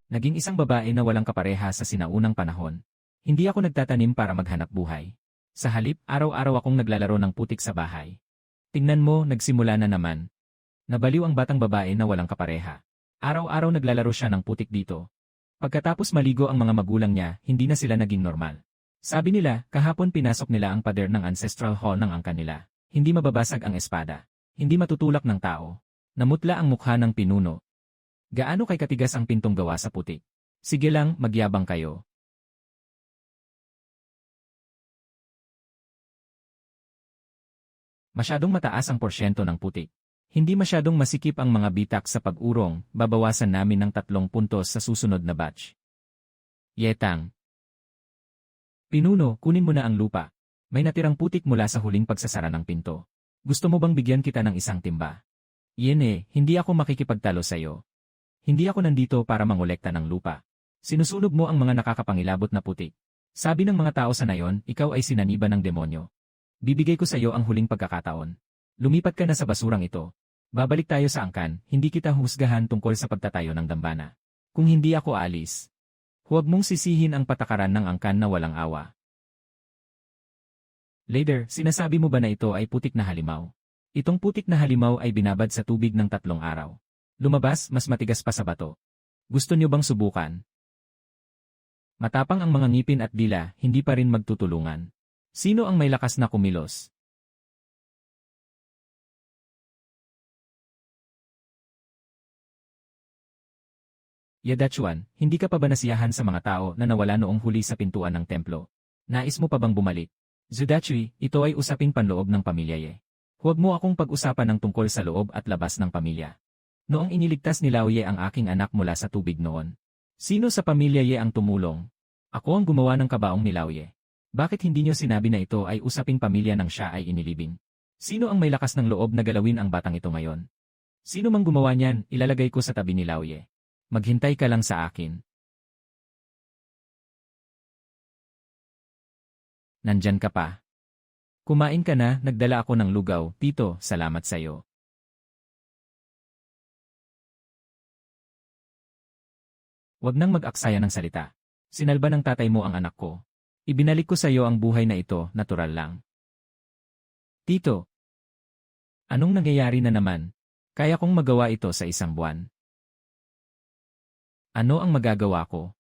Naging isang babae na walang kapareha sa sinaunang panahon. Hindi ako nagtatanim para maghanap buhay. Sa halip, araw-araw akong naglalaro ng putik sa bahay. Tingnan mo, nagsimula na naman. Nabaliw ang batang babae na walang kapareha. Araw-araw naglalaro siya ng putik dito. Pagkatapos maligo ang mga magulang niya, hindi na sila naging normal. Sabi nila, kahapon pinasok nila ang pader ng ancestral hall ng angkan nila. Hindi mababasag ang espada. Hindi matutulak ng tao. Namutla ang mukha ng pinuno. Gaano kay katigas ang pintong gawa sa putik? Sige lang, magyabang kayo. Masyadong mataas ang porsyento ng putik. Hindi masyadong masikip ang mga bitak sa pag-urong, babawasan namin ng 3 puntos sa susunod na batch. Yetang. Pinuno, kunin mo na ang lupa. May natirang putik mula sa huling pagsasara ng pinto. Gusto mo bang bigyan kita ng isang timba? Yene, hindi ako makikipagtalo sa'yo. Hindi ako nandito para mangolekta ng lupa. Sinusunog mo ang mga nakakapangilabot na putik. Sabi ng mga tao sa nayon, ikaw ay sinaniba ng demonyo. Bibigay ko sa iyo ang huling pagkakataon. Lumipat ka na sa basurang ito. Babalik tayo sa angkan, hindi kita husgahan tungkol sa pagtatayo ng dambana. Kung hindi ako alis, huwag mong sisihin ang patakaran ng angkan na walang awa. Later, sinasabi mo ba na ito ay putik na halimaw? Itong putik na halimaw ay binabad sa tubig ng 3 araw. Lumabas, mas matigas pa sa bato. Gusto niyo bang subukan? Matapang ang mga ngipin at dila, hindi pa rin magtutulungan. Sino ang may lakas na kumilos? Yadachuan, hindi ka pa ba nasiyahan sa mga tao na nawala noong huli sa pintuan ng templo? Nais mo pa bang bumalik? Zudachui, ito ay usaping panloob ng pamilya ye. Huwag mo akong pag-usapan ng tungkol sa loob at labas ng pamilya. Noong iniligtas ni Lao Ye ang aking anak mula sa tubig noon. Sino sa pamilya Ye ang tumulong? Ako ang gumawa ng kabaong ni Lao Ye. Bakit hindi niyo sinabi na ito ay usaping pamilya nang siya ay inilibing? Sino ang may lakas ng loob na galawin ang batang ito ngayon? Sino mang gumawa niyan, ilalagay ko sa tabi ni Lao Ye. Maghintay ka lang sa akin. Nandyan ka pa. Kumain ka na, nagdala ako ng lugaw, tito, salamat sa'yo. Huwag nang mag-aksaya ng salita. Sinalba ng tatay mo ang anak ko. Ibinalik ko sa iyo ang buhay na ito, natural lang. Tito. Anong nangyayari na naman? Kaya kong magawa ito sa 1 buwan. Ano ang magagawa ko?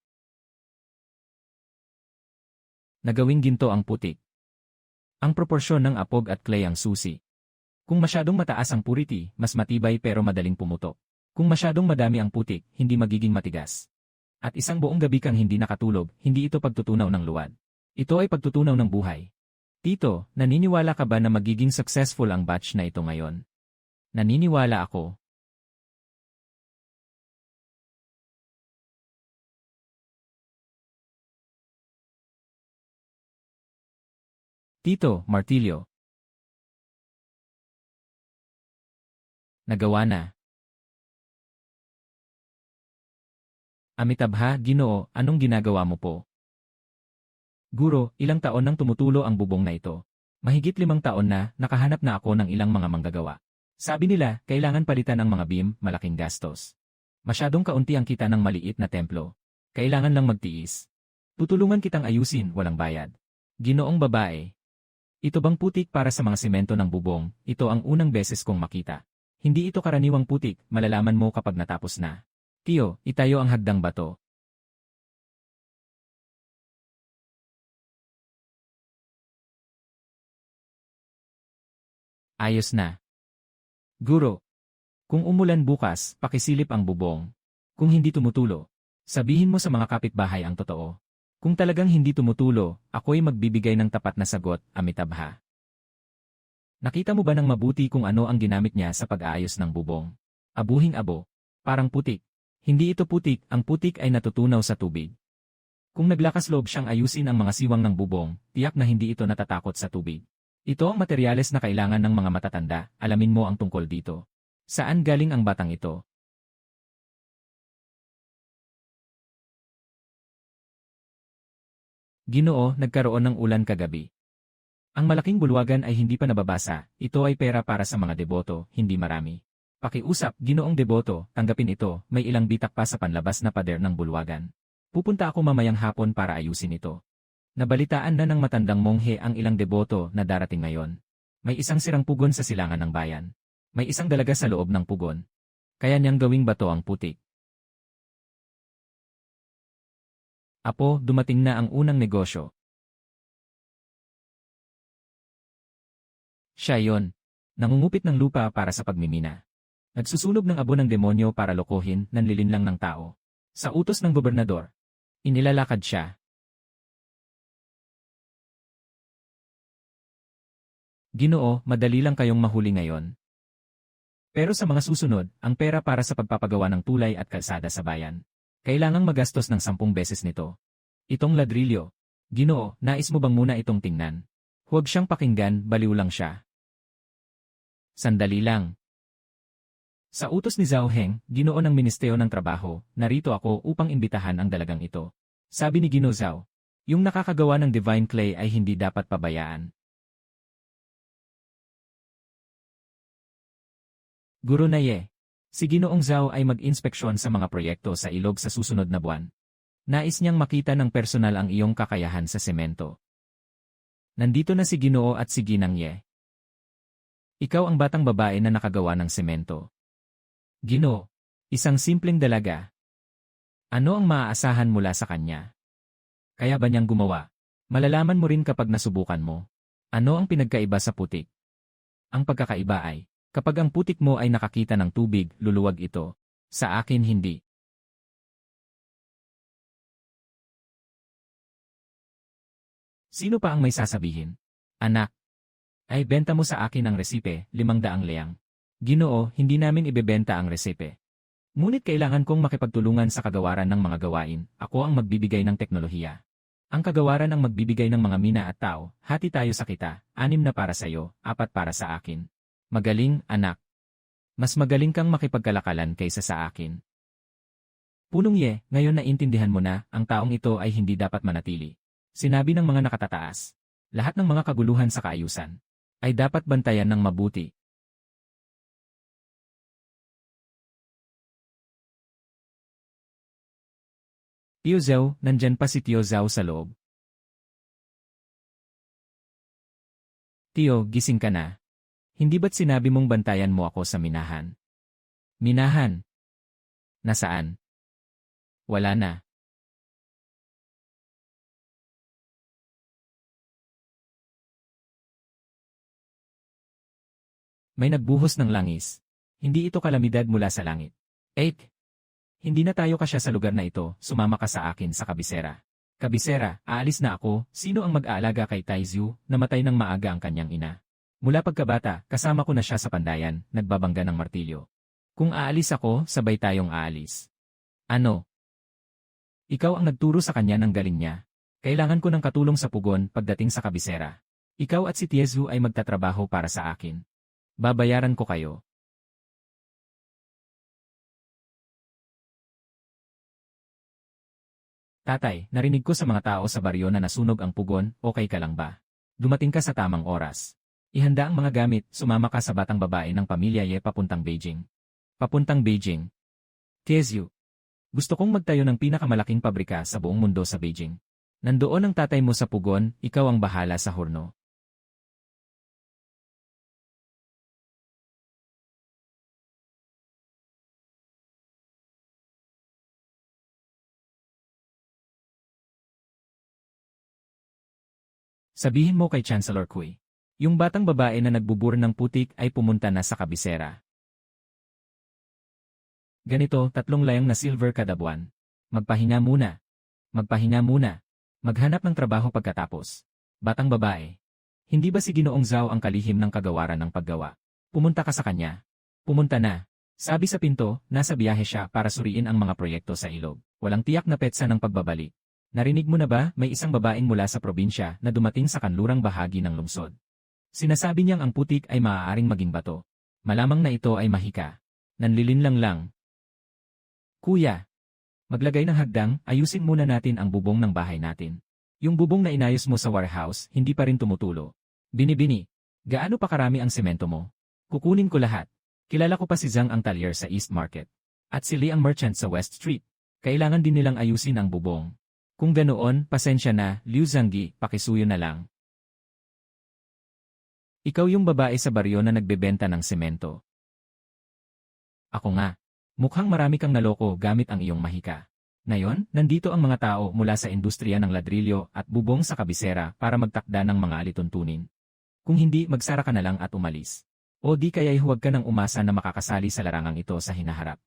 Nagawing ginto ang putik. Ang proporsyon ng apog at clay ang susi. Kung masyadong mataas ang purity, mas matibay pero madaling pumutok. Kung masyadong madami ang putik, hindi magiging matigas. At isang buong gabi kang hindi nakatulog, hindi ito pagtutunaw ng luwad. Ito ay pagtutunaw ng buhay. Tito, naniniwala ka ba na magiging successful ang batch na ito ngayon? Naniniwala ako. Tito, Martilyo. Nagawa na. Amitabha, Ginoo, anong ginagawa mo po? Guro, ilang taon nang tumutulo ang bubong na ito. Mahigit 5 taon na, nakahanap na ako ng ilang mga manggagawa. Sabi nila, kailangan palitan ang mga beam, malaking gastos. Masyadong kaunti ang kita ng maliit na templo. Kailangan lang magtiis. Tutulungan kitang ayusin, walang bayad. Ginoong babae. Ito bang putik para sa mga semento ng bubong? Ito ang unang beses kong makita. Hindi ito karaniwang putik, malalaman mo kapag natapos na. Tiyo, itayo ang hagdang bato. Ayos na. Guro. Kung umulan bukas, pakisilip ang bubong. Kung hindi tumutulo, sabihin mo sa mga kapitbahay ang totoo. Kung talagang hindi tumutulo, ako'y magbibigay ng tapat na sagot, Amitabha. Nakita mo ba ng mabuti kung ano ang ginamit niya sa pag-aayos ng bubong? Abuhing abo. Parang putik. Hindi ito putik, ang putik ay natutunaw sa tubig. Kung naglakas loob siyang ayusin ang mga siwang ng bubong, tiyak na hindi ito natatakot sa tubig. Ito ang materyales na kailangan ng mga matatanda, alamin mo ang tungkol dito. Saan galing ang batang ito? Ginoo, nagkaroon ng ulan kagabi. Ang malaking bulwagan ay hindi pa nababasa, ito ay pera para sa mga deboto, hindi marami. Pakiusap, Ginoong Deboto, tanggapin ito, may ilang bitak pa sa panlabas na pader ng bulwagan. Pupunta ako mamayang hapon para ayusin ito. Nabalitaan na ng matandang monghe ang ilang deboto na darating ngayon. May isang sirang pugon sa silangan ng bayan. May isang dalaga sa loob ng pugon. Kaya niyang gawing bato ang putik. Apo, dumating na ang unang negosyo. Siya yon. Nangungupit ng lupa para sa pagmimina. Nagsusunog ng abo ng demonyo para lokohin, nanlilinlang ng tao. Sa utos ng gobernador. Inilalakad siya. Ginoo, madali lang kayong mahuli ngayon. Pero sa mga susunod, ang pera para sa pagpapagawa ng tulay at kalsada sa bayan. Kailangang magastos ng 10 beses nito. Itong ladrilyo. Ginoo, nais mo bang muna itong tingnan? Huwag siyang pakinggan, baliw lang siya. Sandali lang. Sa utos ni Zhao Heng, Ginoo ng Ministeryo ng Trabaho, narito ako upang imbitahan ang dalagang ito. Sabi ni Ginoo Zhao, yung nakakagawa ng divine clay ay hindi dapat pabayaan. Guro na ye. Si Ginoong Zhao ay mag-inspeksyon sa mga proyekto sa ilog sa susunod na buwan. Nais niyang makita ng personal ang iyong kakayahan sa semento. Nandito na si Ginoo at si Ginang Ye. Ikaw ang batang babae na nakagawa ng semento. Ginoo, isang simpleng dalaga. Ano ang maaasahan mula sa kanya? Kaya ba niyang gumawa? Malalaman mo rin kapag nasubukan mo. Ano ang pinagkaiba sa putik? Ang pagkakaiba ay, kapag ang putik mo ay nakakita ng tubig, luluwag ito. Sa akin hindi. Sino pa ang may sasabihin? Anak, ay benta mo sa akin ang resipe, 500 leang. Ginoo, hindi namin ibebenta ang resipe. Ngunit kailangan kong makipagtulungan sa kagawaran ng mga gawain, ako ang magbibigay ng teknolohiya. Ang kagawaran ang magbibigay ng mga mina at tao, hati tayo sa kita, 6 na para sa iyo, 4 para sa akin. Magaling, anak. Mas magaling kang makipagkalakalan kaysa sa akin. Punong Ye, ngayon naintindihan mo na, ang taong ito ay hindi dapat manatili. Sinabi ng mga nakatataas. Lahat ng mga kaguluhan sa kaayusan ay dapat bantayan ng mabuti. Tio Zhao, nandyan pa si Tio Zhao sa loob. Tio, gising ka na. Hindi ba't sinabi mong bantayan mo ako sa minahan? Minahan? Nasaan? Wala na. May nagbuhos ng langis. Hindi ito kalamidad mula sa langit. Eik! Hindi na tayo kasya sa lugar na ito, sumama ka sa akin sa kabisera. Kabisera, aalis na ako, sino ang mag-aalaga kay Taizu, namatay ng maaga ang kanyang ina. Mula pagkabata, kasama ko na siya sa pandayan, nagbabangga ng martilyo. Kung aalis ako, sabay tayong aalis. Ano? Ikaw ang nagturo sa kanya ng galing niya. Kailangan ko ng katulong sa pugon pagdating sa kabisera. Ikaw at si Tiezu ay magtatrabaho para sa akin. Babayaran ko kayo. Tatay, narinig ko sa mga tao sa baryo na nasunog ang pugon, okay ka lang ba? Dumating ka sa tamang oras. Ihanda ang mga gamit, sumama ka sa batang babae ng pamilya Ye papuntang Beijing. Papuntang Beijing. Tiezu. Gusto kong magtayo ng pinakamalaking pabrika sa buong mundo sa Beijing. Nandoon ang tatay mo sa pugon, ikaw ang bahala sa horno. Sabihin mo kay Chancellor Kui. Yung batang babae na nagbubur ng putik ay pumunta na sa kabisera. Ganito, 3 layang na silver kada buwan. Magpahinga muna. Magpahinga muna. Maghanap ng trabaho pagkatapos. Batang babae. Hindi ba si Ginoong Zhao ang kalihim ng kagawaran ng paggawa? Pumunta ka sa kanya. Pumunta na. Sabi sa pinto, nasa biyahe siya para suriin ang mga proyekto sa ilog. Walang tiyak na petsa ng pagbabalik. Narinig mo na ba, may isang babaeng mula sa probinsya na dumating sa kanlurang bahagi ng lungsod. Sinasabi niyang ang putik ay maaaring maging bato. Malamang na ito ay mahika. Nanlilinlang lang. Kuya, maglagay ng hagdang, ayusin muna natin ang bubong ng bahay natin. Yung bubong na inayos mo sa warehouse, hindi pa rin tumutulo. Binibini, gaano pa karami ang semento mo? Kukunin ko lahat. Kilala ko pa si Zhang ang talyer sa East Market. At si Lee ang merchant sa West Street. Kailangan din nilang ayusin ang bubong. Kung ganoon, pasensya na, Liu Zhangyi, pakisuyo na lang. Ikaw yung babae sa baryo na nagbebenta ng semento. Ako nga. Mukhang marami kang naloko gamit ang iyong mahika. Ngayon, nandito ang mga tao mula sa industriya ng ladrilyo at bubong sa kabisera para magtakda ng mga alituntunin. Kung hindi, magsara ka na lang at umalis. O di kaya'y huwag ka nang umasa na makakasali sa larangang ito sa hinaharap.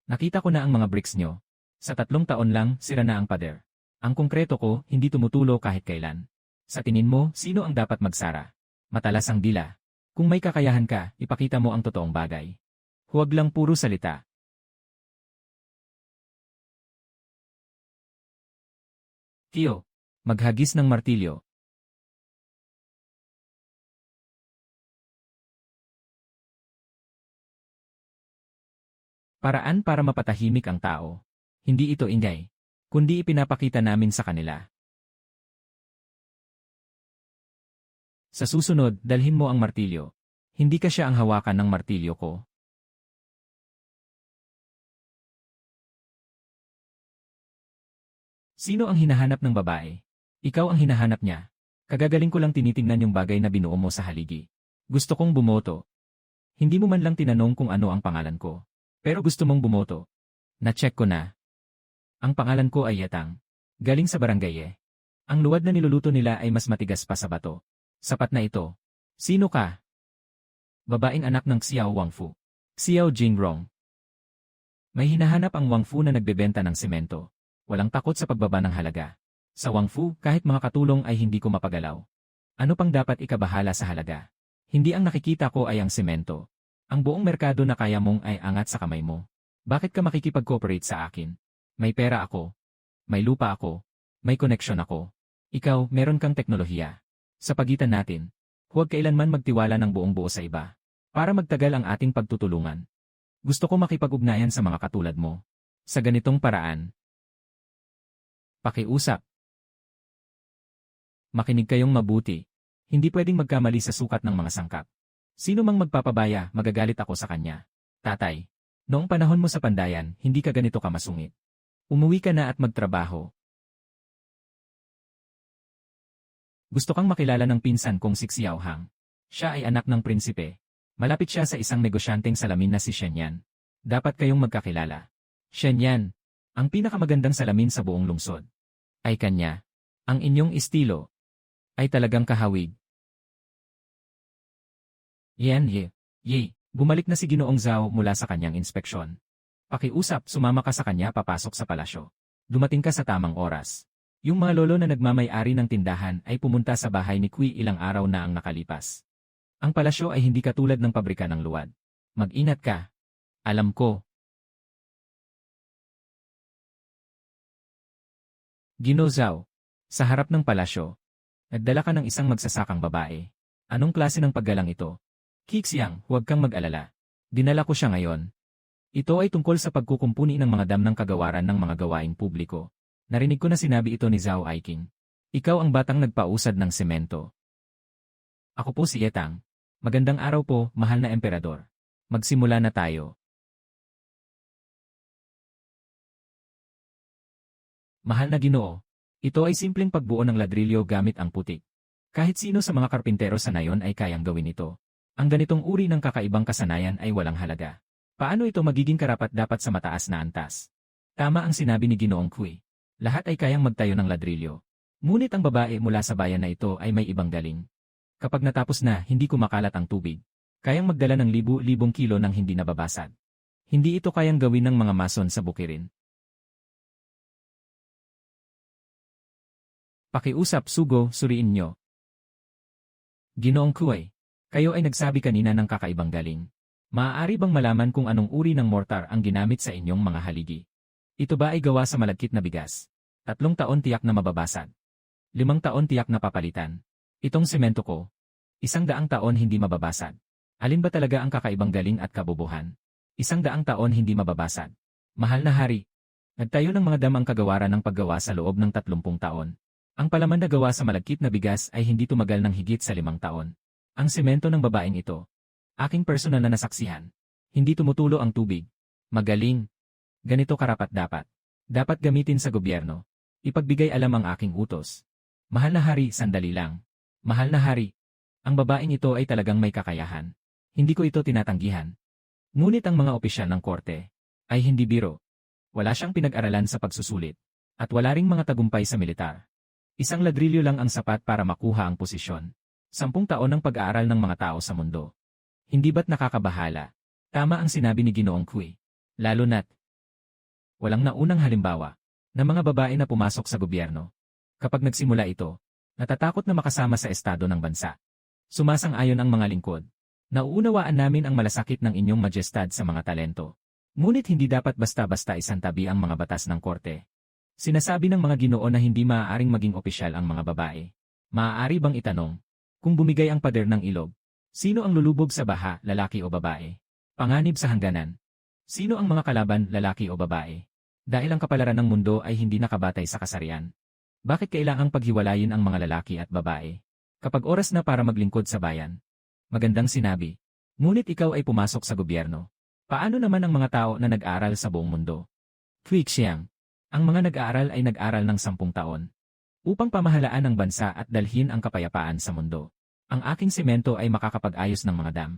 Nakita ko na ang mga bricks nyo. Sa 3 taon lang, sira na ang pader. Ang konkreto ko, hindi tumutulo kahit kailan. Sa tingin mo, sino ang dapat magsara? Matalas ang dila. Kung may kakayahan ka, ipakita mo ang totoong bagay. Huwag lang puro salita. Tio, maghagis ng martilyo. Paraan para mapatahimik ang tao. Hindi ito ingay, kundi ipinapakita namin sa kanila. Sa susunod, dalhin mo ang martilyo. Hindi ka siya ang hawakan ng martilyo ko. Sino ang hinahanap ng babae? Ikaw ang hinahanap niya. Kagagaling ko lang tinitingnan yung bagay na binuo mo sa haligi. Gusto kong bumoto. Hindi mo man lang tinanong kung ano ang pangalan ko. Pero gusto mong bumoto. Na-check ko na. Ang pangalan ko ay Yatang. Galing sa barangay eh. Ang luwad na niluluto nila ay mas matigas pa sa bato. Sapat na ito. Sino ka? Babaeng anak ng Xiao Wangfu. Xiao Jingrong. May hinahanap ang Wangfu na nagbebenta ng semento. Walang takot sa pagbaba ng halaga. Sa Wangfu, kahit mga katulong ay hindi ko mapagalaw. Ano pang dapat ikabahala sa halaga? Hindi ang nakikita ko ay ang semento. Ang buong merkado na kaya mong ay angat sa kamay mo. Bakit ka makikipag-cooperate sa akin? May pera ako. May lupa ako. May koneksyon ako. Ikaw, meron kang teknolohiya. Sa pagitan natin, huwag kailanman magtiwala ng buong buo sa iba. Para magtagal ang ating pagtutulungan. Gusto ko makipag-ugnayan sa mga katulad mo. Sa ganitong paraan. Pakiusap. Makinig kayong mabuti. Hindi pwedeng magkamali sa sukat ng mga sangkap. Sino mang magpapabaya, magagalit ako sa kanya. Tatay, noong panahon mo sa pandayan, hindi ka ganito kamasungit. Umuwi ka na at magtrabaho. Gusto kang makilala ng pinsan kong si Xiao Hang. Siya ay anak ng prinsipe. Malapit siya sa isang negosyanteng salamin na si Shen Yan. Dapat kayong magkakilala. Shen Yan, ang pinakamagandang salamin sa buong lungsod. Ay kanya. Ang inyong estilo ay talagang kahawig. Yan ye. Bumalik na si Ginoong Zhao mula sa kanyang inspeksyon. Pakiusap, sumama ka sa kanya papasok sa palasyo. Dumating ka sa tamang oras. Yung mga lolo na nagmamay-ari ng tindahan ay pumunta sa bahay ni Kui ilang araw na ang nakalipas. Ang palasyo ay hindi katulad ng pabrika ng luwad. Mag-ingat ka. Alam ko. Gino Zhao, sa harap ng palasyo, nagdala ka ng isang magsasakang babae. Anong klase ng paggalang ito? Kixiang, huwag kang mag-alala. Dinala ko siya ngayon. Ito ay tungkol sa pagkukumpuni ng mga dam ng kagawaran ng mga gawaing publiko. Narinig ko na sinabi ito ni Zhao Aiking. Ikaw ang batang nagpausad ng semento. Ako po si Yetang. Magandang araw po, mahal na emperador. Magsimula na tayo. Mahal na Ginoo. Ito ay simpleng pagbuo ng ladrilyo gamit ang putik. Kahit sino sa mga karpintero sa nayon ay kayang gawin ito. Ang ganitong uri ng kakaibang kasanayan ay walang halaga. Paano ito magiging karapat-dapat sa mataas na antas? Tama ang sinabi ni Ginoong Kui. Lahat ay kayang magtayo ng ladrilyo. Ngunit ang babae mula sa bayan na ito ay may ibang galing. Kapag natapos na, hindi kumakalat ang tubig. Kayang magdala ng libu-libong kilo ng hindi nababasag. Hindi ito kayang gawin ng mga mason sa bukirin. Pakiusap, sugo, suriin nyo. Ginoong Kui. Kayo ay nagsabi kanina ng kakaibang galing. Maaari bang malaman kung anong uri ng mortar ang ginamit sa inyong mga haligi? Ito ba ay gawa sa malagkit na bigas? 3 taon tiyak na mababasag. 5 taon tiyak na papalitan. Itong semento ko. 100 taon hindi mababasag. Alin ba talaga ang kakaibang galing at kabobohan? 100 taon hindi mababasag. Mahal na hari. Nagtayo ng mga dam ang kagawaran ng paggawa sa loob ng 30 taon. Ang palaman na gawa sa malagkit na bigas ay hindi tumagal ng higit sa 5 taon. Ang semento ng babaeng ito. Aking personal na nasaksihan. Hindi tumutulo ang tubig. Magaling. Ganito karapat-dapat. Dapat gamitin sa gobyerno. Ipagbigay alam ang aking utos. Mahal na hari, sandali lang. Mahal na hari. Ang babaeng ito ay talagang may kakayahan. Hindi ko ito tinatanggihan. Ngunit ang mga opisyal ng korte ay hindi biro. Wala siyang pinag-aralan sa pagsusulit. At wala ring mga tagumpay sa militar. Isang ladrilyo lang ang sapat para makuha ang posisyon. 10 taon ng pag-aaral ng mga tao sa mundo. Hindi ba't nakakabahala? Tama ang sinabi ni Ginoong Kui. Lalo na't walang naunang halimbawa na mga babae na pumasok sa gobyerno. Kapag nagsimula ito, natatakot na makasama sa estado ng bansa. Sumasang-ayon ang mga lingkod. Nauunawaan namin ang malasakit ng inyong majestad sa mga talento. Ngunit hindi dapat basta-basta isantabi ang mga batas ng korte. Sinasabi ng mga Ginoo na hindi maaaring maging opisyal ang mga babae. Maaari bang itanong, kung bumigay ang pader ng ilog, sino ang lulubog sa baha, lalaki o babae? Panganib sa hangganan. Sino ang mga kalaban, lalaki o babae? Dahil ang kapalaran ng mundo ay hindi nakabatay sa kasarian. Bakit kailangang paghiwalayin ang mga lalaki at babae? Kapag oras na para maglingkod sa bayan. Magandang sinabi. Ngunit ikaw ay pumasok sa gobyerno. Paano naman ang mga tao na nag-aral sa buong mundo? Quick siyang. Ang mga nag-aaral ay nag-aral ng 10 taon. Upang pamahalaan ang bansa at dalhin ang kapayapaan sa mundo. Ang aking semento ay makakapag-ayos ng mga dam.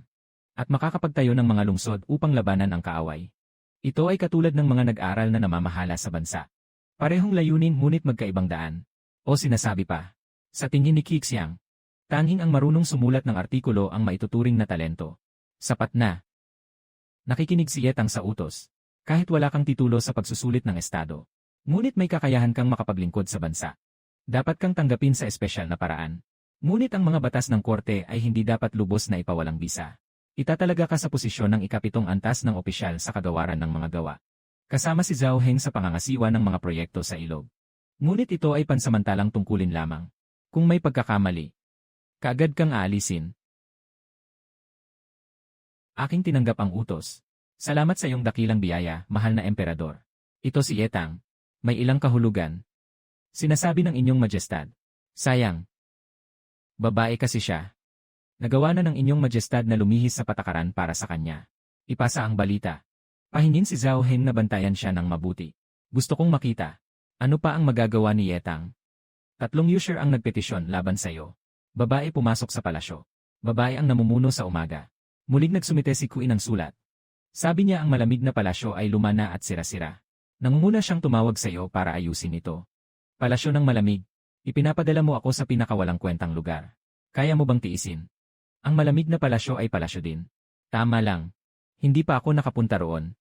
At makakapagtayo ng mga lungsod upang labanan ang kaaway. Ito ay katulad ng mga nag-aral na namamahala sa bansa. Parehong layunin ngunit magkaibang daan. O sinasabi pa, sa tingin ni Kixiang, tanging ang marunong sumulat ng artikulo ang maituturing na talento. Sapat na. Nakikinig si Yetang sa utos. Kahit wala kang titulo sa pagsusulit ng estado. Ngunit may kakayahan kang makapaglingkod sa bansa. Dapat kang tanggapin sa espesyal na paraan. Ngunit ang mga batas ng korte ay hindi dapat lubos na ipawalang bisa. Itatalaga ka sa posisyon ng ika-7 antas ng opisyal sa kagawaran ng mga gawa. Kasama si Zhao Heng sa pangangasiwa ng mga proyekto sa ilog. Ngunit ito ay pansamantalang tungkulin lamang. Kung may pagkakamali, kaagad kang aalisin. Aking tinanggap ang utos. Salamat sa iyong dakilang biyaya, mahal na emperador. Ito si Yetang. May ilang kahulugan. Sinasabi ng inyong majestad. Sayang. Babae kasi siya. Nagawa na ng inyong majestad na lumihis sa patakaran para sa kanya. Ipasa ang balita. Pahingin si Zhao Heng na bantayan siya ng mabuti. Gusto kong makita. Ano pa ang magagawa ni Yetang? 3 user ang nagpetisyon laban sa iyo. Babae pumasok sa palasyo. Babae ang namumuno sa umaga. Muling nagsumite si Kui ng sulat. Sabi niya ang malamig na palasyo ay luma na at sira-sira. Nangunguna siyang tumawag sa iyo para ayusin ito. Palasyo ng malamig. Ipinapadala mo ako sa pinakawalang kwentang lugar. Kaya mo bang tiisin? Ang malamig na palasyo ay palasyo din. Tama lang. Hindi pa ako nakapunta roon.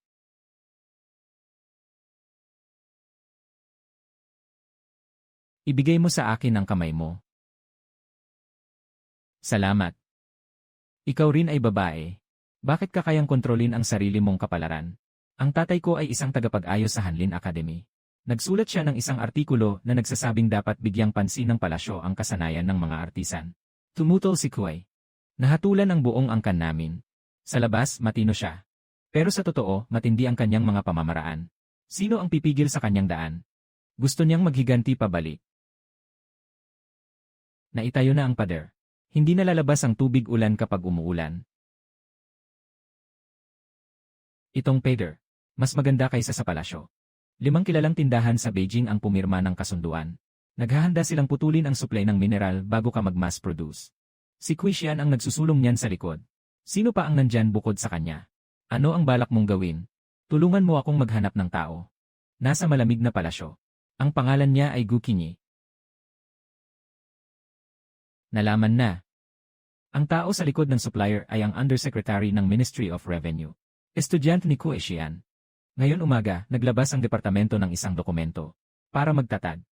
Ibigay mo sa akin ang kamay mo. Salamat. Ikaw rin ay babae. Bakit ka kayang kontrolin ang sarili mong kapalaran? Ang tatay ko ay isang tagapag-ayos sa Hanlin Academy. Nagsulat siya ng isang artikulo na nagsasabing dapat bigyang pansin ng palasyo ang kasanayan ng mga artisan. Tumutol si Kuway. Nahatulan ang buong angkan namin. Sa labas, matino siya. Pero sa totoo, matindi ang kanyang mga pamamaraan. Sino ang pipigil sa kanyang daan? Gusto niyang maghiganti pabalik. Naitayo na ang pader. Hindi nalalabas ang tubig ulan kapag umuulan. Itong pader. Mas maganda kaysa sa palasyo. 5 kilalang tindahan sa Beijing ang pumirma ng kasunduan. Naghahanda silang putulin ang supply ng mineral bago ka mag-mass produce. Si Quishan ang nagsusulong niyan sa likod. Sino pa ang nandyan bukod sa kanya? Ano ang balak mong gawin? Tulungan mo akong maghanap ng tao. Nasa malamig na palasyo. Ang pangalan niya ay Gu Qingyi. Nalaman na. Ang tao sa likod ng supplier ay ang Undersecretary ng Ministry of Revenue. Estudyante ni Quishan. Ngayon umaga, naglabas ang departamento ng isang dokumento para magtatag.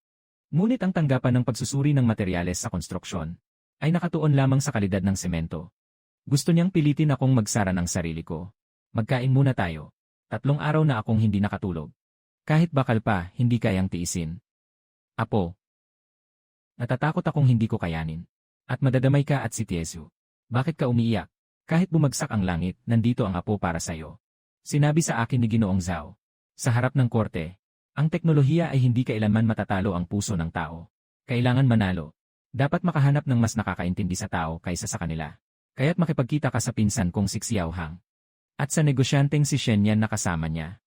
Ngunit ang tanggapan ng pagsusuri ng materyales sa konstruksyon ay nakatuon lamang sa kalidad ng semento. Gusto niyang pilitin akong magsara ng sarili ko. Magkain muna tayo. 3 araw na akong hindi nakatulog. Kahit bakal pa, hindi kayang tiisin. Apo. Natatakot akong hindi ko kayanin. At madadamay ka at si Tiesu. Bakit ka umiiyak? Kahit bumagsak ang langit, nandito ang apo para sa'yo. Sinabi sa akin ni Ginoong Zhao. Sa harap ng korte, ang teknolohiya ay hindi kailanman matatalo ang puso ng tao. Kailangan manalo. Dapat makahanap ng mas nakakaintindi sa tao kaysa sa kanila. Kaya't makipagkita ka sa pinsan kong si Xiao Hang. At sa negosyanteng si Shen Yan na kasama niya.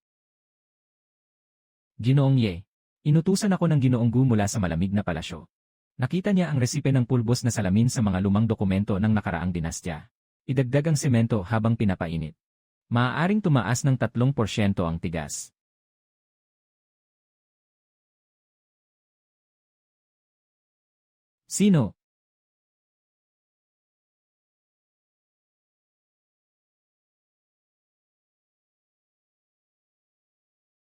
Ginoong Ye. Inutusan ako ng Ginoong Gu mula sa malamig na palasyo. Nakita niya ang resipe ng pulbos na salamin sa mga lumang dokumento ng nakaraang dinastya. Idagdag ang semento habang pinapainit. Maaaring tumaas ng 3% ang tigas. Sino?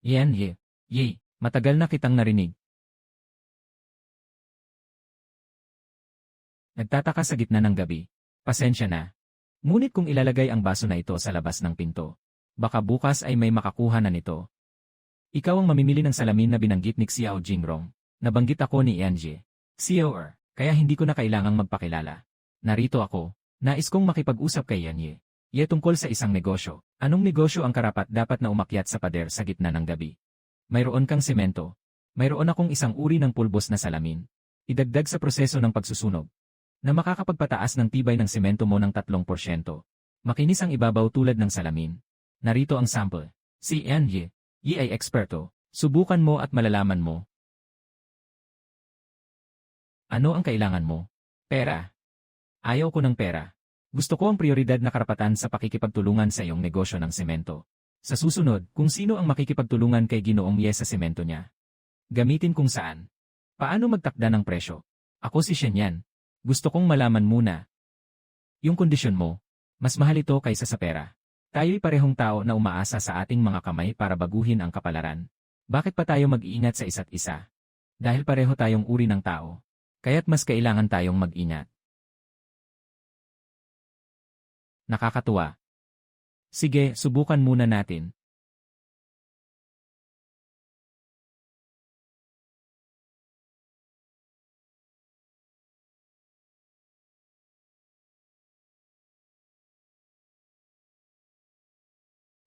Yan Ye. Ye, matagal na kitang narinig. Nagtataka sa gitna ng gabi. Pasensya na. Ngunit kung ilalagay ang baso na ito sa labas ng pinto, baka bukas ay may makakuha na nito. Ikaw ang mamimili ng salamin na binanggit ni Xiao Jingrong. Nabanggit ako ni Yanjie. Xiao kaya hindi ko na kailangang magpakilala. Narito ako. Nais kong makipag-usap kay Yanjie. Ye tungkol sa isang negosyo. Anong negosyo ang karapat dapat na umakyat sa pader sa gitna ng gabi? Mayroon kang semento. Mayroon akong isang uri ng pulbos na salamin. Idagdag sa proseso ng pagsusunog na makakapagpataas ng tibay ng semento mo ng 3%. Makinis ang ibabaw tulad ng salamin. Narito ang sample. Si Yanjie. Yi ay eksperto. Subukan mo at malalaman mo. Ano ang kailangan mo? Pera. Ayaw ko ng pera. Gusto ko ang prioridad na karapatan sa pakikipagtulungan sa iyong negosyo ng semento. Sa susunod, kung sino ang makikipagtulungan kay Ginoong Ye sa semento niya. Gamitin kung saan. Paano magtakda ng presyo? Ako si Shen Yan. Gusto kong malaman muna. Yung kondisyon mo, mas mahal ito kaysa sa pera. Tayo'y parehong tao na umaasa sa ating mga kamay para baguhin ang kapalaran. Bakit pa tayo mag-iingat sa isa't isa? Dahil pareho tayong uri ng tao. Kaya't mas kailangan tayong mag-ingat. Nakakatuwa. Sige, subukan muna natin.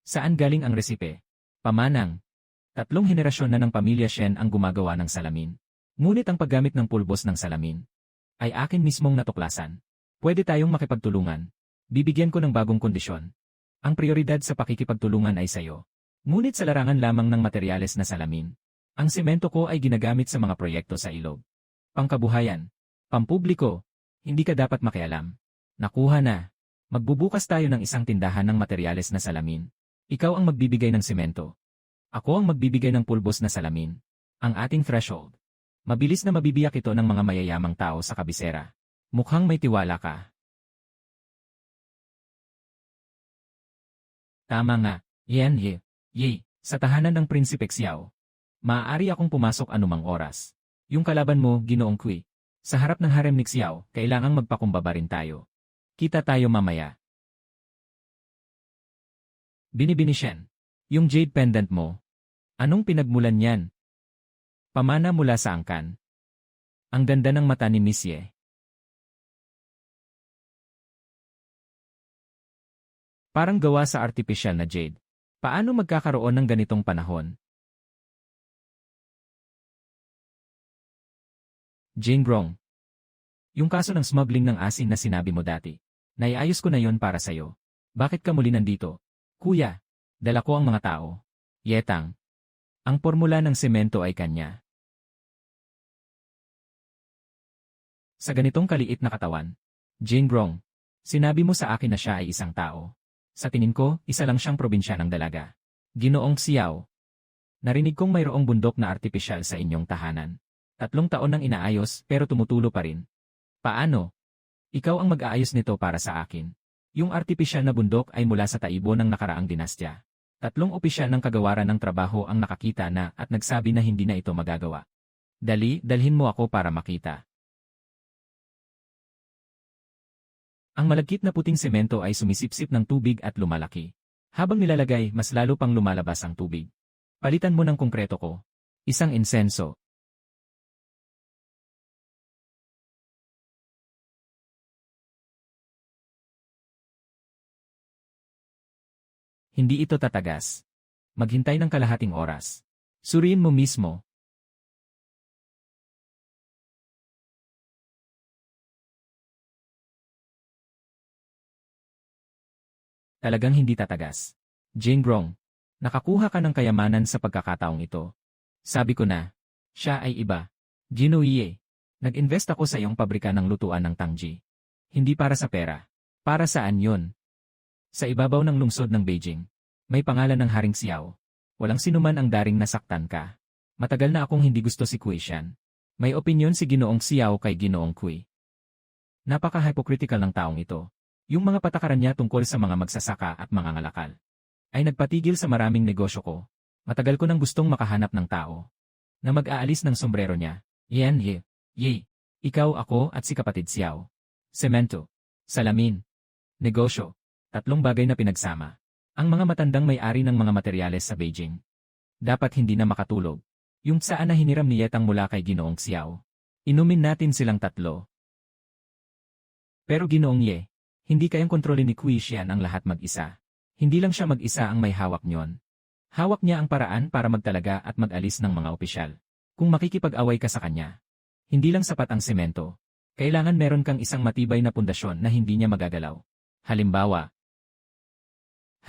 Saan galing ang resipe? Pamanang. 3 henerasyon na ng pamilya Shen ang gumagawa ng salamin. Ngunit ang paggamit ng pulbos ng salamin ay akin mismong natuklasan. Pwede tayong makipagtulungan. Bibigyan ko ng bagong kondisyon. Ang prioridad sa pakikipagtulungan ay sayo. Ngunit sa larangan lamang ng materyales na salamin. Ang semento ko ay ginagamit sa mga proyekto sa ilog. Pangkabuhayan. Pampubliko. Hindi ka dapat makialam. Nakuha na. Magbubukas tayo ng isang tindahan ng materyales na salamin. Ikaw ang magbibigay ng semento. Ako ang magbibigay ng pulbos na salamin. Ang ating threshold. Mabilis na mabibiyak ito ng mga mayayamang tao sa kabisera. Mukhang may tiwala ka. Tama nga, Yanjie. Yi, sa tahanan ng Prinsipe Xiao. Maaari akong pumasok anumang oras. Yung kalaban mo, Ginoong Kui. Sa harap ng harem ni Xiao, kailangang magpakumbaba rin tayo. Kita tayo mamaya. Binibini Shen. Yung jade pendant mo. Anong pinagmulan yan? Pamana mula sa angkan. Ang ganda ng mata ni Miss Ye. Parang gawa sa artificial na jade. Paano magkakaroon ng ganitong panahon? Jane Brong. Yung kaso ng smuggling ng asin na sinabi mo dati. Naiayos ko na yon para sa'yo. Bakit ka muli nandito? Kuya, dala ko ang mga tao. Yetang. Ang formula ng semento ay kanya. Sa ganitong kaliit na katawan. Jane Brong. Sinabi mo sa akin na siya ay isang tao. Sa tingin ko, isa lang siyang probinsya ng dalaga. Ginoong Xiao. Narinig kong mayroong bundok na artipisyal sa inyong tahanan. 3 taon nang inaayos pero tumutulo pa rin. Paano? Ikaw ang mag-aayos nito para sa akin. Yung artipisyal na bundok ay mula sa taibo ng nakaraang dinastya. 3 opisyal ng kagawaran ng trabaho ang nakakita na at nagsabi na hindi na ito magagawa. Dalhin mo ako para makita. Ang malagkit na puting semento ay sumisipsip ng tubig at lumalaki. Habang nilalagay, mas lalo pang lumalabas ang tubig. Palitan mo ng konkreto ko. Isang insenso. Hindi ito tatagas. Maghintay ng kalahating oras. Suriin mo mismo. Talagang hindi tatagas. Jane Grong, nakakuha ka ng kayamanan sa pagkakataong ito. Sabi ko na, siya ay iba. Gino Ye, nag-invest ako sa iyong pabrika ng lutuan ng Tangji. Hindi para sa pera. Para saan yon? Sa ibabaw ng lungsod ng Beijing, may pangalan ng Haring Xiao. Walang sinuman ang daring nasaktan ka. Matagal na akong hindi gusto si Kui Shan. May opinyon si Ginoong Xiao kay Ginoong Kui. Napaka-hypocritical ng taong ito. Yung mga patakaran niya tungkol sa mga magsasaka at mga ngalakal ay nagpatigil sa maraming negosyo ko. Matagal ko nang gustong makahanap ng tao na mag-aalis ng sombrero niya. Yan ye. Ikaw, ako at si kapatid Xiao. Semento, salamin, negosyo, 3 bagay na pinagsama. Ang mga matandang may-ari ng mga materyales sa Beijing dapat hindi na makatulog. Yung saan na hiniram ni Yetang mula kay Ginoong Xiao. Inumin natin silang 3. Pero Ginoong Ye, hindi kayang kontrolin ni Kui Shan ang lahat mag-isa. Hindi lang siya mag-isa ang may hawak niyon. Hawak niya ang paraan para magtalaga at mag-alis ng mga opisyal. Kung makikipag-away ka sa kanya, hindi lang sapat ang semento. Kailangan meron kang isang matibay na pundasyon na hindi niya magagalaw. Halimbawa,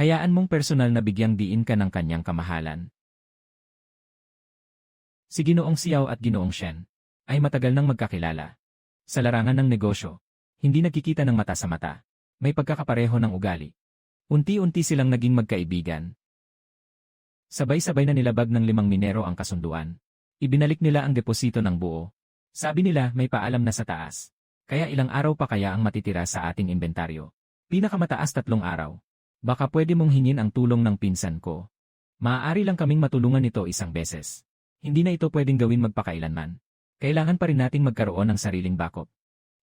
hayaan mong personal na bigyang diin ka ng kanyang kamahalan. Si Ginoong Xiao at Ginoong Shen ay matagal nang magkakilala. Sa larangan ng negosyo, hindi nagkikita ng mata sa mata. May pagkakapareho ng ugali. Unti-unti silang naging magkaibigan. Sabay-sabay na nilabag ng 5 minero ang kasunduan. Ibinalik nila ang deposito ng buo. Sabi nila may paalam na sa taas. Kaya ilang araw pa kaya ang matitira sa ating inventaryo. Pinakamataas 3 araw. Baka pwede mong hingin ang tulong ng pinsan ko. Maaari lang kaming matulungan nito 1 beses. Hindi na ito pwedeng gawin magpakailanman. Kailangan pa rin nating magkaroon ng sariling backup.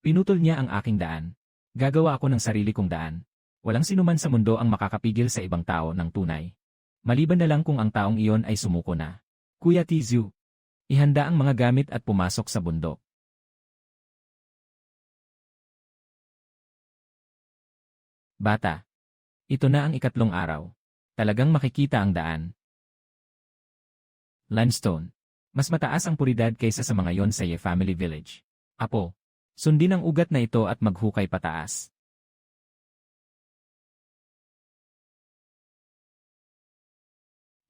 Pinutol niya ang aking daan. Gagawa ako ng sarili kong daan. Walang sinuman sa mundo ang makakapigil sa ibang tao ng tunay. Maliban na lang kung ang taong iyon ay sumuko na. Kuya Tizu, ihanda ang mga gamit at pumasok sa bundok. Bata, ito na ang 3 araw. Talagang makikita ang daan. Limestone. Mas mataas ang puridad kaysa sa mga yon sa Ye Family Village. Apo, sundin ang ugat na ito at maghukay pataas.